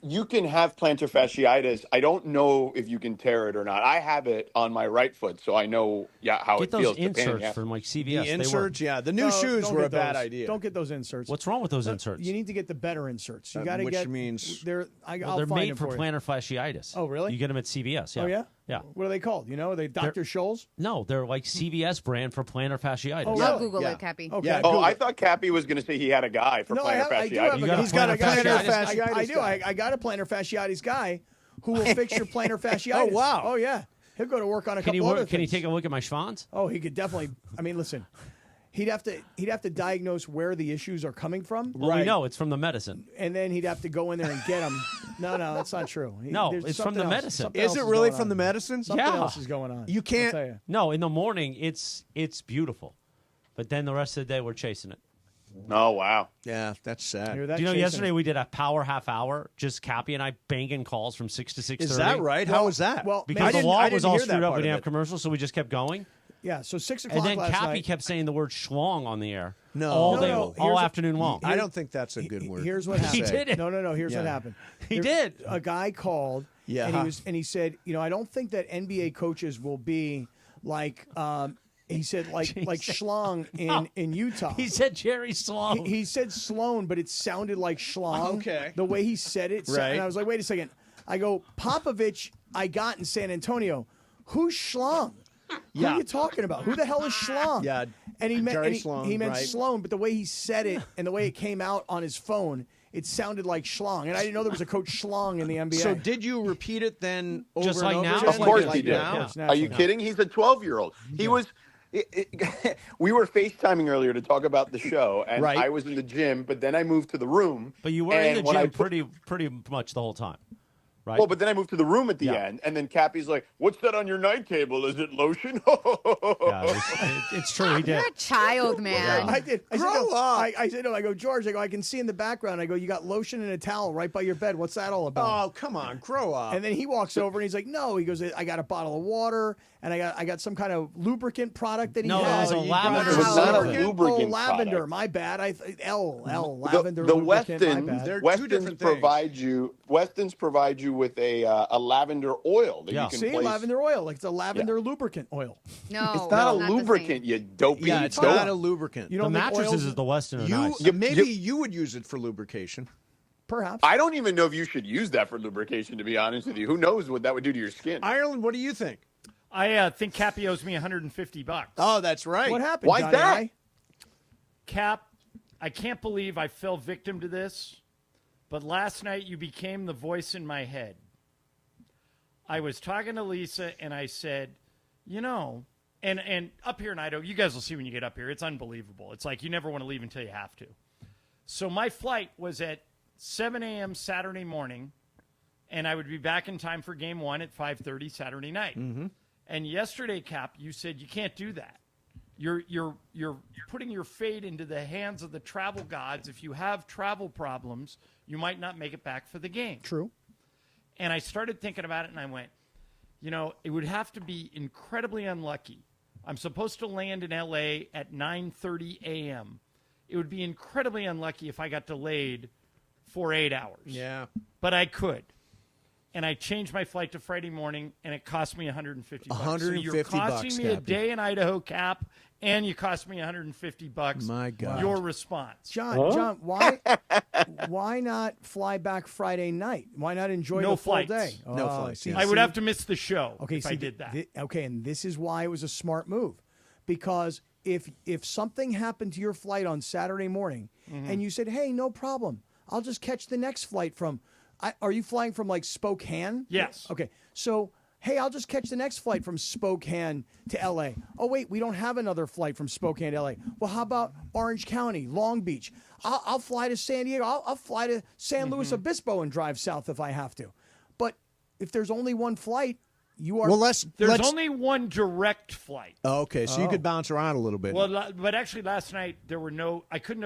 You can have plantar fasciitis. I don't know if you can tear it or not. I have it on my right foot, so I know how
Get
it
those
feels.
inserts from like CVS.
The inserts,
they work.
the new shoes
don't
were
get
a bad
those.
idea.
Don't get those inserts.
What's wrong with those inserts?
You need to get the better inserts. You got to
which
get.
means
they're
Well,
I'll
they're
find
made
them
for
you.
plantar fasciitis.
Oh, really?
You get them at CVS. Yeah.
Oh yeah.
Yeah.
What are they called? You know, are they Dr. Scholl's?
No, they're like CVS brand for plantar fasciitis.
Oh,
I'll Google it, Cappy.
Okay.
Yeah,
Oh, I thought Cappy was going to say he had a guy for
No,
plantar
I do
fasciitis.
have
You got a
he's got a
plantar
fasciitis
I do.
guy.
I got a plantar fasciitis guy who will fix your plantar fasciitis.
Oh, wow.
Oh yeah. He'll go to work on a
Can
couple other
he
things.
take a look at my schwanz?
Oh, he could definitely. I mean, listen. He'd have to diagnose where the issues are coming from.
Well, we know it's from the medicine.
And then he'd have to go in there and get them. No, that's not true.
No,
There's
it's from the
something else.
medicine.
Something
Is
else
it really
going
from
on.
the medicine?
Something
Yeah.
else is going on.
You can't-
I'll tell you.
No, in the morning it's beautiful, but then the rest of the day we're chasing it.
Oh, wow.
Yeah, that's sad.
Hear that,
Do you know
Jason?
yesterday we did a power half hour, just Cappy and I banging calls from 6 to 6:30.
Is that right? How was that?
Well,
Because
I
the wall
didn't
was all
hear that
screwed up.
part
We didn't
of
have
it.
commercials, so we just kept going.
Yeah, so 6 o'clock
And then
last
Cappy
night.
kept saying the word schlong on the air.
No.
all
No,
day,
no,
all
here's a-
afternoon long.
I don't think that's a good word.
Here's what
to
happened.
He did it.
No. Here's what
Yeah.
happened.
He did.
A guy called.
Yeah.
And he said, I don't think that NBA coaches will be like. He said like Schlong in Utah.
He said Jerry Sloan.
He said Sloan, but it sounded like Schlong.
Okay.
The way he said it.
Right.
And I was like, wait a second. I go, Popovich, I got in San Antonio. Who's Schlong? Who are you talking about? Who the hell is Schlong?
Yeah,
And he meant
Jerry
and he,
Sloan,
he meant
right.
Sloan, but the way he said it and the way it came out on his phone, it sounded like Schlong. And I didn't know there was a coach Schlong in the NBA.
So did you repeat it then over
Just
and
like
over
now?
again?
Of course
Like
he did.
now?
Yeah.
Are you kidding? He's a 12-year-old. He was. We were FaceTiming earlier to talk about the show, and
Right.
I was in the gym, but then I moved to the room.
But you were in
and
the
when I
gym
put-
pretty much the whole time, right?
Well, but then I moved to the room at the
Yeah.
end, and then Cappy's like, "What's that on your night table? Is it lotion?"
Yeah, it's true. He did.
You're a child, man.
I did. I
Grow
said, no.
up.
I said, no. I go, George, I can see in the background. I go, you got lotion and a towel right by your bed. What's that all about?
Oh, come on, grow up.
And then he walks over and he's like, no. He goes, I got a bottle of water and I got some kind of lubricant product that he
No, it
has.
was a
He
lavender
It was not a
lubricant.
lubricant
lavender.
product.
My bad. Lavender.
The
lubricant, my
Westons,
bad.
They're two
Westons
different things.
provide you with a lavender oil that
Yeah.
you can
See,
place.
lavender oil. Like it's a lavender lubricant oil.
No,
It's not a
the same.
lubricant, you dopey.
Yeah, it's
dope.
not a lubricant.
You
The
don't think
mattresses
oils-
is the Western are
You
nice.
maybe you would use it for lubrication.
Perhaps.
I don't even know if you should use that for lubrication, to be honest with you. Who knows what that would do to your skin?
Ireland, what do you think?
I think Cappy owes me $150.
Oh, that's right.
What happened?
Why's
Johnny
that?
I?
Cap, I can't believe I fell victim to this, but last night you became the voice in my head. I was talking to Lisa and I said, and up here in Idaho, you guys will see when you get up here, it's unbelievable. It's like you never want to leave until you have to. So my flight was at 7 a.m. Saturday morning, and I would be back in time for game 1 at 5:30 Saturday night. Mm-hmm. And yesterday, Cap, you said you can't do that. You're putting your fate into the hands of the travel gods. If you have travel problems, you might not make it back for the game.
True.
And I started thinking about it, and I went, it would have to be incredibly unlucky. I'm supposed to land in L.A. at 9:30 a.m. It would be incredibly unlucky if I got delayed for 8 hours.
Yeah.
But I could. And I changed my flight to Friday morning, and it cost me $150. So you're costing me a
Cappy.
day in Idaho, Cap, and you cost me $150.
My God.
Your response.
John, why not fly back Friday night? Why not enjoy
No
the full
flights.
day?
No flights, yeah.
I would have to miss the show
Okay,
if I did that.
Okay, and this is why it was a smart move, because if something happened to your flight on Saturday morning, and you said, "Hey, no problem, I'll just catch the next flight from," are you flying from like Spokane?
Yes.
Okay, so. Hey, I'll just catch the next flight from Spokane to L.A. Oh, wait, we don't have another flight from Spokane to L.A. Well, how about Orange County, Long Beach? I'll fly to San Diego. I'll fly to San Luis Obispo and drive south if I have to. But if there's only one flight, you are.
Well,
There's only one direct flight.
Oh, okay, so you could bounce around a little bit.
Well, but actually, last night there were no. I couldn't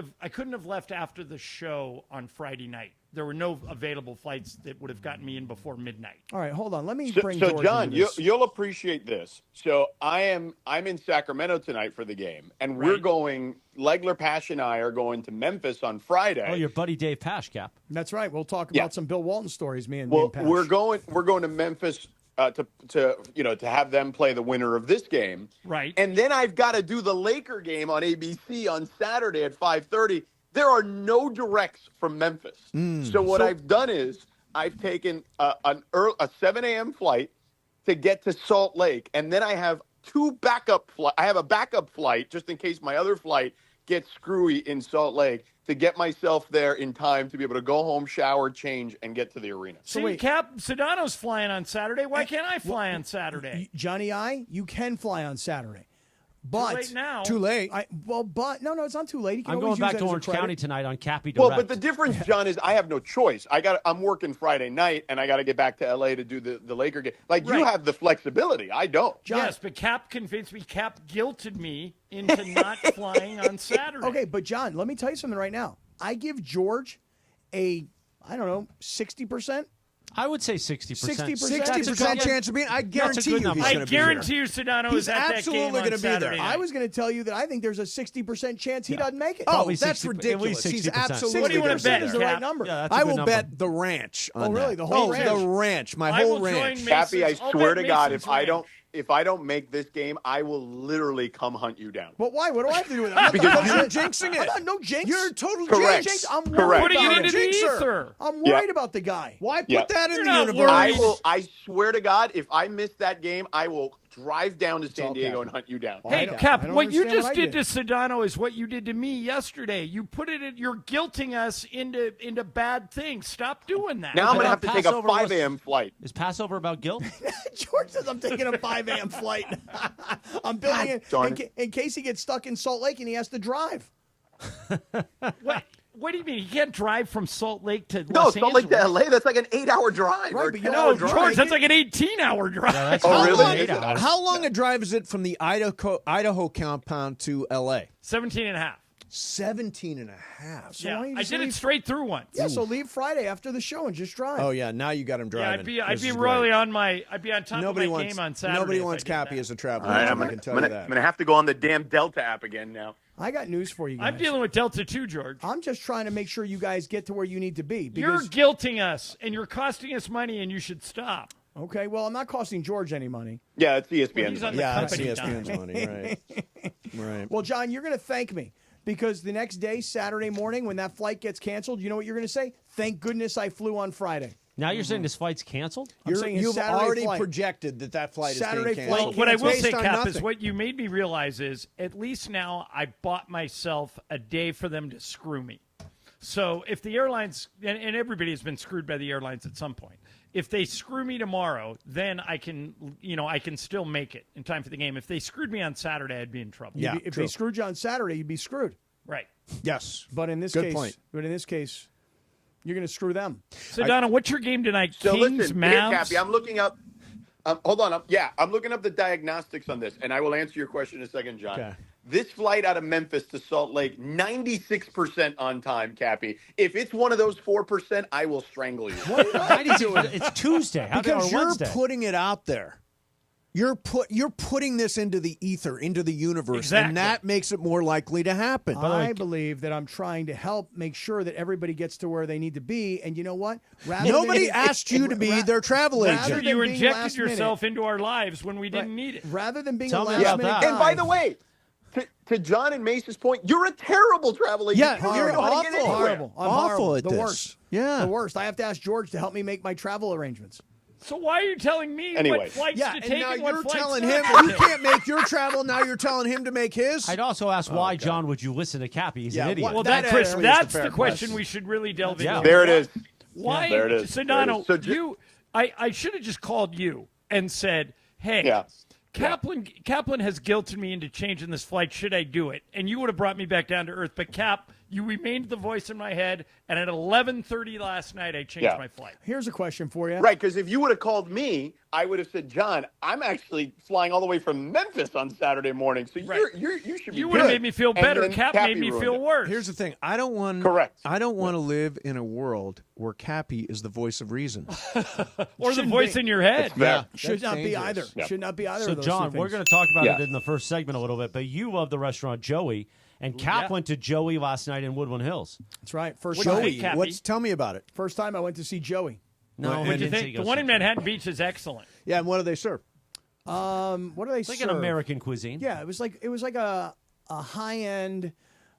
have left after the show on Friday night. There were no available flights that would have gotten me in before midnight.
All right, hold on. Let me bring.
So
George
John,
into this.
you'll appreciate this. So I'm in Sacramento tonight for the game, and we're going. Legler, Pash, and I are going to Memphis on Friday.
Oh, your buddy Dave Pash, Cap.
That's right. We'll talk about some Bill Walton stories. Me and Pash.
We're going to Memphis to have them play the winner of this game.
Right.
And then I've got to do the Laker game on ABC on Saturday at 5:30. There are no directs from Memphis. So what I've done is I've taken a 7 a.m. flight to get to Salt Lake, and then I have I have a backup flight just in case my other flight gets screwy in Salt Lake to get myself there in time to be able to go home, shower, change, and get to the arena.
See, Cap, Sedano's flying on Saturday. Why can't I fly on Saturday?
Johnny you can fly on Saturday. But
too late now.
Too late.
No, it's not too late.
I'm going back to Orange County tonight on Cappy Direct.
Well, but the difference, John, is I have no choice. I'm working Friday night, and I got to get back to L.A. to do the Laker game. You have the flexibility. I don't.
Yes, but Cap convinced me. Cap guilted me into not flying on Saturday.
Okay, but John, let me tell you something right now. I give George a 60%.
I would say 60%.
60%
chance of being. I guarantee you, he's going to be there.
I guarantee you, Sedano is at that game on Saturday.
I was going to tell you that I think there's a 60% chance he doesn't make it.
Oh, that's ridiculous. He's absolutely.
What do you want to bet?
Is the right number.
Yeah, I will bet the ranch. On
really?
That.
The whole ranch?
The ranch. My whole ranch.
Cappy, I swear to God, if I don't make this game, I will literally come hunt you down.
But why? What do I have to do with it?
Because you're jinxing it.
I'm not no jinx.
You're a total
jinx.
I'm
Correct.
worried
What are you
about
going to
it.
do, ether?
I'm worried about the guy.
Why put that in the universe?
I swear to God, if I miss that game, I will drive down to San Diego and hunt you down.
Hey, Cap, what you just did to Sedano is what you did to me yesterday. You put it in, you're guilting us into bad things. Stop doing that.
Now I'm going to have to take a 5 a.m. flight.
Is Passover about guilt?
George says I'm taking a 5 a.m. flight. I'm building it in case he gets stuck in Salt Lake and he has to drive.
What do you mean? He can't drive from Salt Lake to
No,
Los
Salt Lake to
Angeles?
LA, that's like an 8-hour drive.
Right,
or
but
10-hour
No, George, that's like an 18-hour drive.
How long a drive is it from the Idaho compound to L.A.?
17 and a half.
17 and a half.
So
Yeah,
why don't you
I
just
did it
leave-
straight through once.
Yeah, so leave Friday after the show and just drive.
Oh, yeah, now you got him
Yeah,
driving.
I'd be really on I'd be on top of my game on Saturday.
Nobody
if I
wants
did
Cappy
that.
as a traveler.
All right,
I can tell you that.
I'm going to have to go on the damn Delta app again now.
I got news for you guys.
I'm dealing with Delta too, George.
I'm just trying to make sure you guys get to where you need to be.
You're
Because,
guilting us, and you're costing us money, and you should stop.
okay, well, I'm not costing George any money.
Yeah, it's ESPN's
Well, he's on
money.
the
Yeah, it's
company
ESPN's
dime.
money, right. Right.
Well, John, you're going to thank me because the next day, Saturday morning, when that flight gets canceled, you know what you're going to say? Thank goodness I flew on Friday.
Now you're saying this flight's canceled?
I'm saying his
You've
Saturday
already
flight.
projected that flight
Saturday
is being
flight
canceled.
What I will
Based
say,
on
Cap, is
nothing.
what you made me realize is at least now I bought myself a day for them to screw me. So if the airlines, and everybody has been screwed by the airlines at some point, if they screw me tomorrow, then I can still make it in time for the game. If they screwed me on Saturday, I'd be in trouble.
Yeah,
If
true.
they screwed you on Saturday, you'd be screwed.
Right.
Yes.
But in this
Good
case,
point.
You're going to screw them.
So, Donna, what's your game tonight?
So
Kings,
listen, here,
Mavs?
Cappy, I'm looking up. Hold on. I'm looking up the diagnostics on this, and I will answer your question in a second, John.
Okay.
This flight out of Memphis to Salt Lake, 96% on time, Cappy. If it's one of those 4%, I will strangle you.
It's Tuesday.
Because
or
you're
Wednesday.
putting it out there. You're putting this into the ether, into the universe,
Exactly.
and that makes it more likely to happen.
I believe that I'm trying to help make sure that everybody gets to where they need to be. And you know what? Rather
Nobody
than-
asked you to be their travel
rather
agent.
than
You
being
injected
last
yourself
minute-
into our lives when we didn't need it.
Rather than being
Tell
a
me
last
about
minute
that.
guy.
And by the way, to John and Mace's point, you're a terrible travel agent.
Yeah,
You don't
you're
know how to get
awful.
anywhere.
horrible. I'm
Awful
horrible.
at
The
this.
worst.
Yeah.
The worst. I have to ask George to help me make my travel arrangements.
So why are you telling me
Anyway.
what flights
Yeah,
to
and
take
now
and what
you're
flights
telling
not
him
to
you
take?
can't make your travel. Now you're telling him to make his.
I'd also ask why, John, would you listen to Cappy? He's an
Yeah,
idiot.
Well,
That
that's
actually is
that's
the fair
the question
question.
we should really delve
Yeah.
into.
There it is.
Why,
There it is.
Sedano,
There it is. So
I should have just called you and said, hey,
Yeah.
Kaplan has guilted me into changing this flight. Should I do it? And you would have brought me back down to earth. But Cap, You remained the voice in my head, and at 11:30 last night, I changed my flight.
Here's a question for you.
Right, because if you would have called me, I would have said, John, I'm actually flying all the way from Memphis on Saturday morning. So you should be
You would have made me feel
And
better.
then
Cap
Cappy
made me
ruined
feel
it.
worse.
Here's the thing. I don't want to live in a world where Cappy is the voice of reason.
Or the voice in your head.
Should not be either.
Yeah.
Should not be either
So,
of those
John,
two
we're
things.
going to talk about it in the first segment a little bit, but you love the restaurant Joey, and Cap went to Joey last night in Woodland Hills.
That's right. First
Joey,
time.
tell me about it.
First time I went to see Joey.
No,
What do you think? The one in Manhattan Beach is excellent.
Yeah, and what do they serve?
What do they
It's like
serve?
an American cuisine.
Yeah, it was like a high end.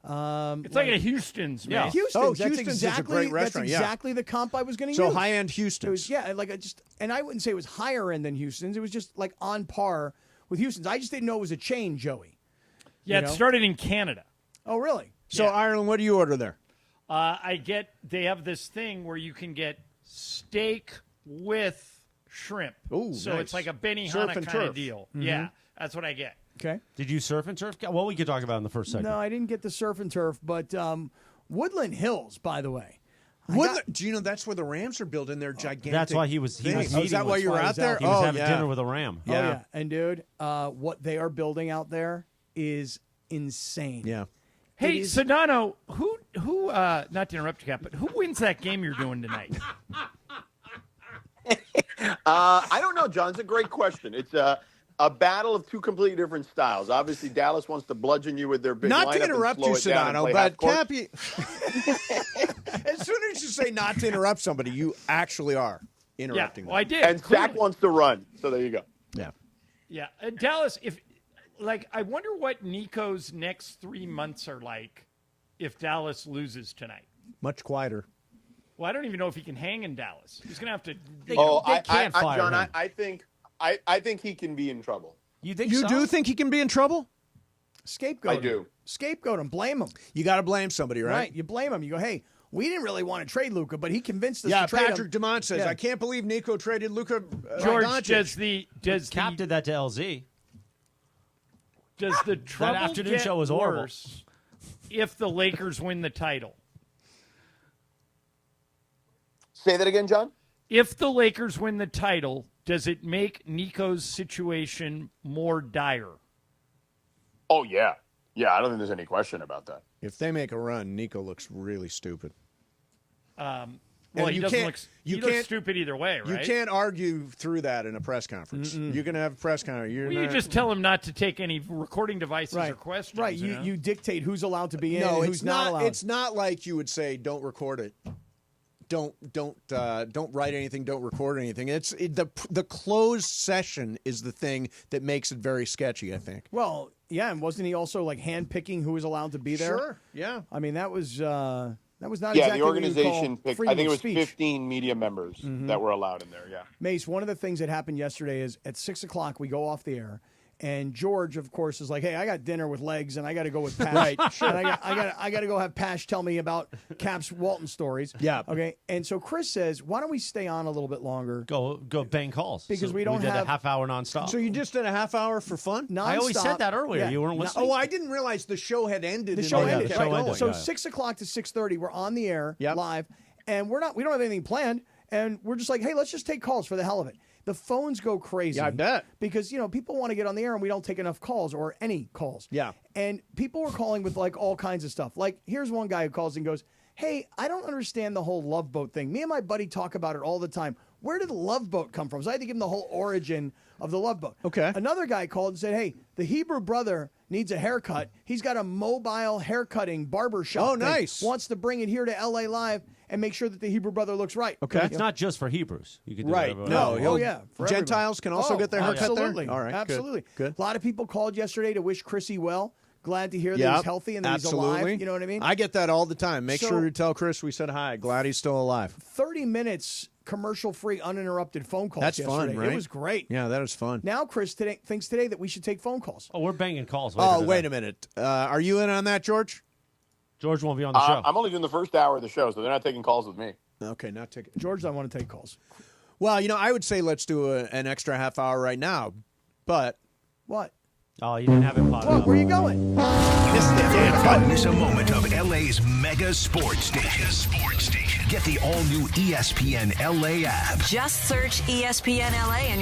It's like a Houston's, man.
Houston's.
Oh,
That's
Houston's is a
exactly,
great restaurant,
That's
yeah.
exactly the comp I was going to
So
use.
high-end
It
Houston's.
was, and I wouldn't say it was higher end than Houston's. It was just like on par with Houston's. I just didn't know it was a chain, Joey.
Yeah,
You
it
know?
started in Canada.
Oh, really?
So Ireland, what do you order there?
They have this thing where you can get steak with shrimp.
Ooh,
so
nice.
it's like a Benihana
Surf and
kind of
turf.
deal.
Mm-hmm.
Yeah, that's what I get.
Okay.
Did you surf and turf? Well, we could talk about it in the first segment.
No, I didn't get the surf and turf, but Woodland Hills, by the way.
Do you know that's where the Rams are building their gigantic?
That's why he was
thing.
meeting
Is that why
with-
you were out there?
He was
Oh,
having
yeah.
dinner with a Ram.
Oh, yeah. And, dude, what they are building out there is insane.
Yeah.
Hey, Sedano, who? Not to interrupt you, Cap, but who wins that game you're doing tonight?
I don't know, John. It's a great question. It's a battle of two completely different styles. Obviously, Dallas wants to bludgeon you with their big
Not
lineup
to interrupt
and
you,
slow it down and
Sedano,
play
but
half court.
Cappy, as soon as you say not to interrupt somebody, you actually are interrupting them.
I did.
And Zach wants to run, so there you go.
Yeah.
Yeah, Dallas. I wonder what Nico's next 3 months are like if Dallas loses tonight.
Much quieter.
Well, I don't even know if he can hang in Dallas. He's going to have to.
John, I think he can be in trouble.
You think
You
so?
do think he can be in trouble?
Scapegoat
I
him.
do.
Scapegoat him. Blame him.
You got to blame somebody, right?
You blame him. You go, hey, we didn't really want to trade Luka, but he convinced us
Yeah,
to trade
Patrick
him.
DeMont says,
Yeah.
I can't believe Nico traded Luka
George,
Doncic.
does
Cap did that to LZ.
Does the trouble
afternoon
get
show was horrible.
worse if the Lakers win the title?
Say that again, John?
If the Lakers win the title, does it make Nico's situation more dire?
Oh, yeah. Yeah, I don't think there's any question about that.
If they make a run, Nico looks really stupid.
Well,
And
he
you
doesn't
can't-
look.
you
He looks
can't-
stupid either way, right?
You can't argue through that in a press conference. You're going to have a press conference.
Well, you just tell him not to take any recording devices
Right.
or questions.
Right.
You know?
You dictate who's allowed to be in
No,
and
it's
who's not allowed.
It's not like you would say, "Don't record it." Don't write anything. Don't record anything. The closed session is the thing that makes it very sketchy, I think.
Well, yeah, and wasn't he also like handpicking who was allowed to be there?
Sure. Yeah.
I mean, that was not
Yeah,
exactly
the
what you would
organization
call
picked,
freedom
I think it
of
was
speech.
15 media members that were allowed in there, yeah.
Mace, one of the things that happened yesterday is at 6 o'clock we go off the air, and George, of course, is like, "Hey, I got dinner with legs, and I got to go with Pash.
Right, sure.
And I got to go have Pash tell me about Cap's Walton stories."
Yeah.
Okay. And so Chris says, "Why don't we stay on a little bit longer?"
Go bang calls.
Because
So
we don't
did
have-
a half hour nonstop.
So you just did a half hour for fun?
Nonstop.
I always said that earlier.
Yeah.
You weren't listening.
Oh, I didn't realize the show had ended.
The
and
show
they
ended.
kept
show
going.
ended.
So
Yeah.
6 o'clock to 6:30, we're on the air
Yep.
live, and we don't have anything planned, and we're just like, "Hey, let's just take calls for the hell of it." The phones go crazy.
Yeah, I bet.
Because, people want to get on the air and we don't take enough calls or any calls.
Yeah.
And people were calling with like all kinds of stuff. Like, here's one guy who calls and goes, "Hey, I don't understand the whole Love Boat thing. Me and my buddy talk about it all the time. Where did the Love Boat come from?" So I had to give him the whole origin of the Love Boat.
Okay.
Another guy called and said, "Hey, the Hebrew brother needs a haircut. He's got a mobile haircutting barber shop.
Oh,
thing.
nice.
Wants to bring it here to LA Live and make sure that the Hebrew brother looks right."
Okay.
It's not just for Hebrews. You can do
Right.
whatever.
No.
Oh, yeah. For
Gentiles can also get their haircut there?
absolutely.
All right, good.
Absolutely.
Good.
A lot of people called yesterday to wish Chrissy well. Glad to hear that he's healthy and that
absolutely.
he's alive. You know what I mean?
I get that all the time. Make
So-
sure you tell Chris we said hi. Glad he's still alive.
30 minutes commercial-free, uninterrupted phone calls
That's
yesterday.
fun, right?
It was great.
Yeah, that was fun.
Now Chris thinks today that we should take phone calls.
Oh, we're banging calls.
Wait a minute. Are you in on that, George?
George won't be on the show.
I'm only doing the first hour of the show, so they're not taking calls with me.
Okay, not taking.
George, I want to take calls.
Well, I would say let's do an extra half hour right now, but
What?
Oh, you didn't have it popped up.
Where are you going?
Don't miss a moment of LA's mega sports station. Get the all-new ESPN LA app.
Just search ESPN LA and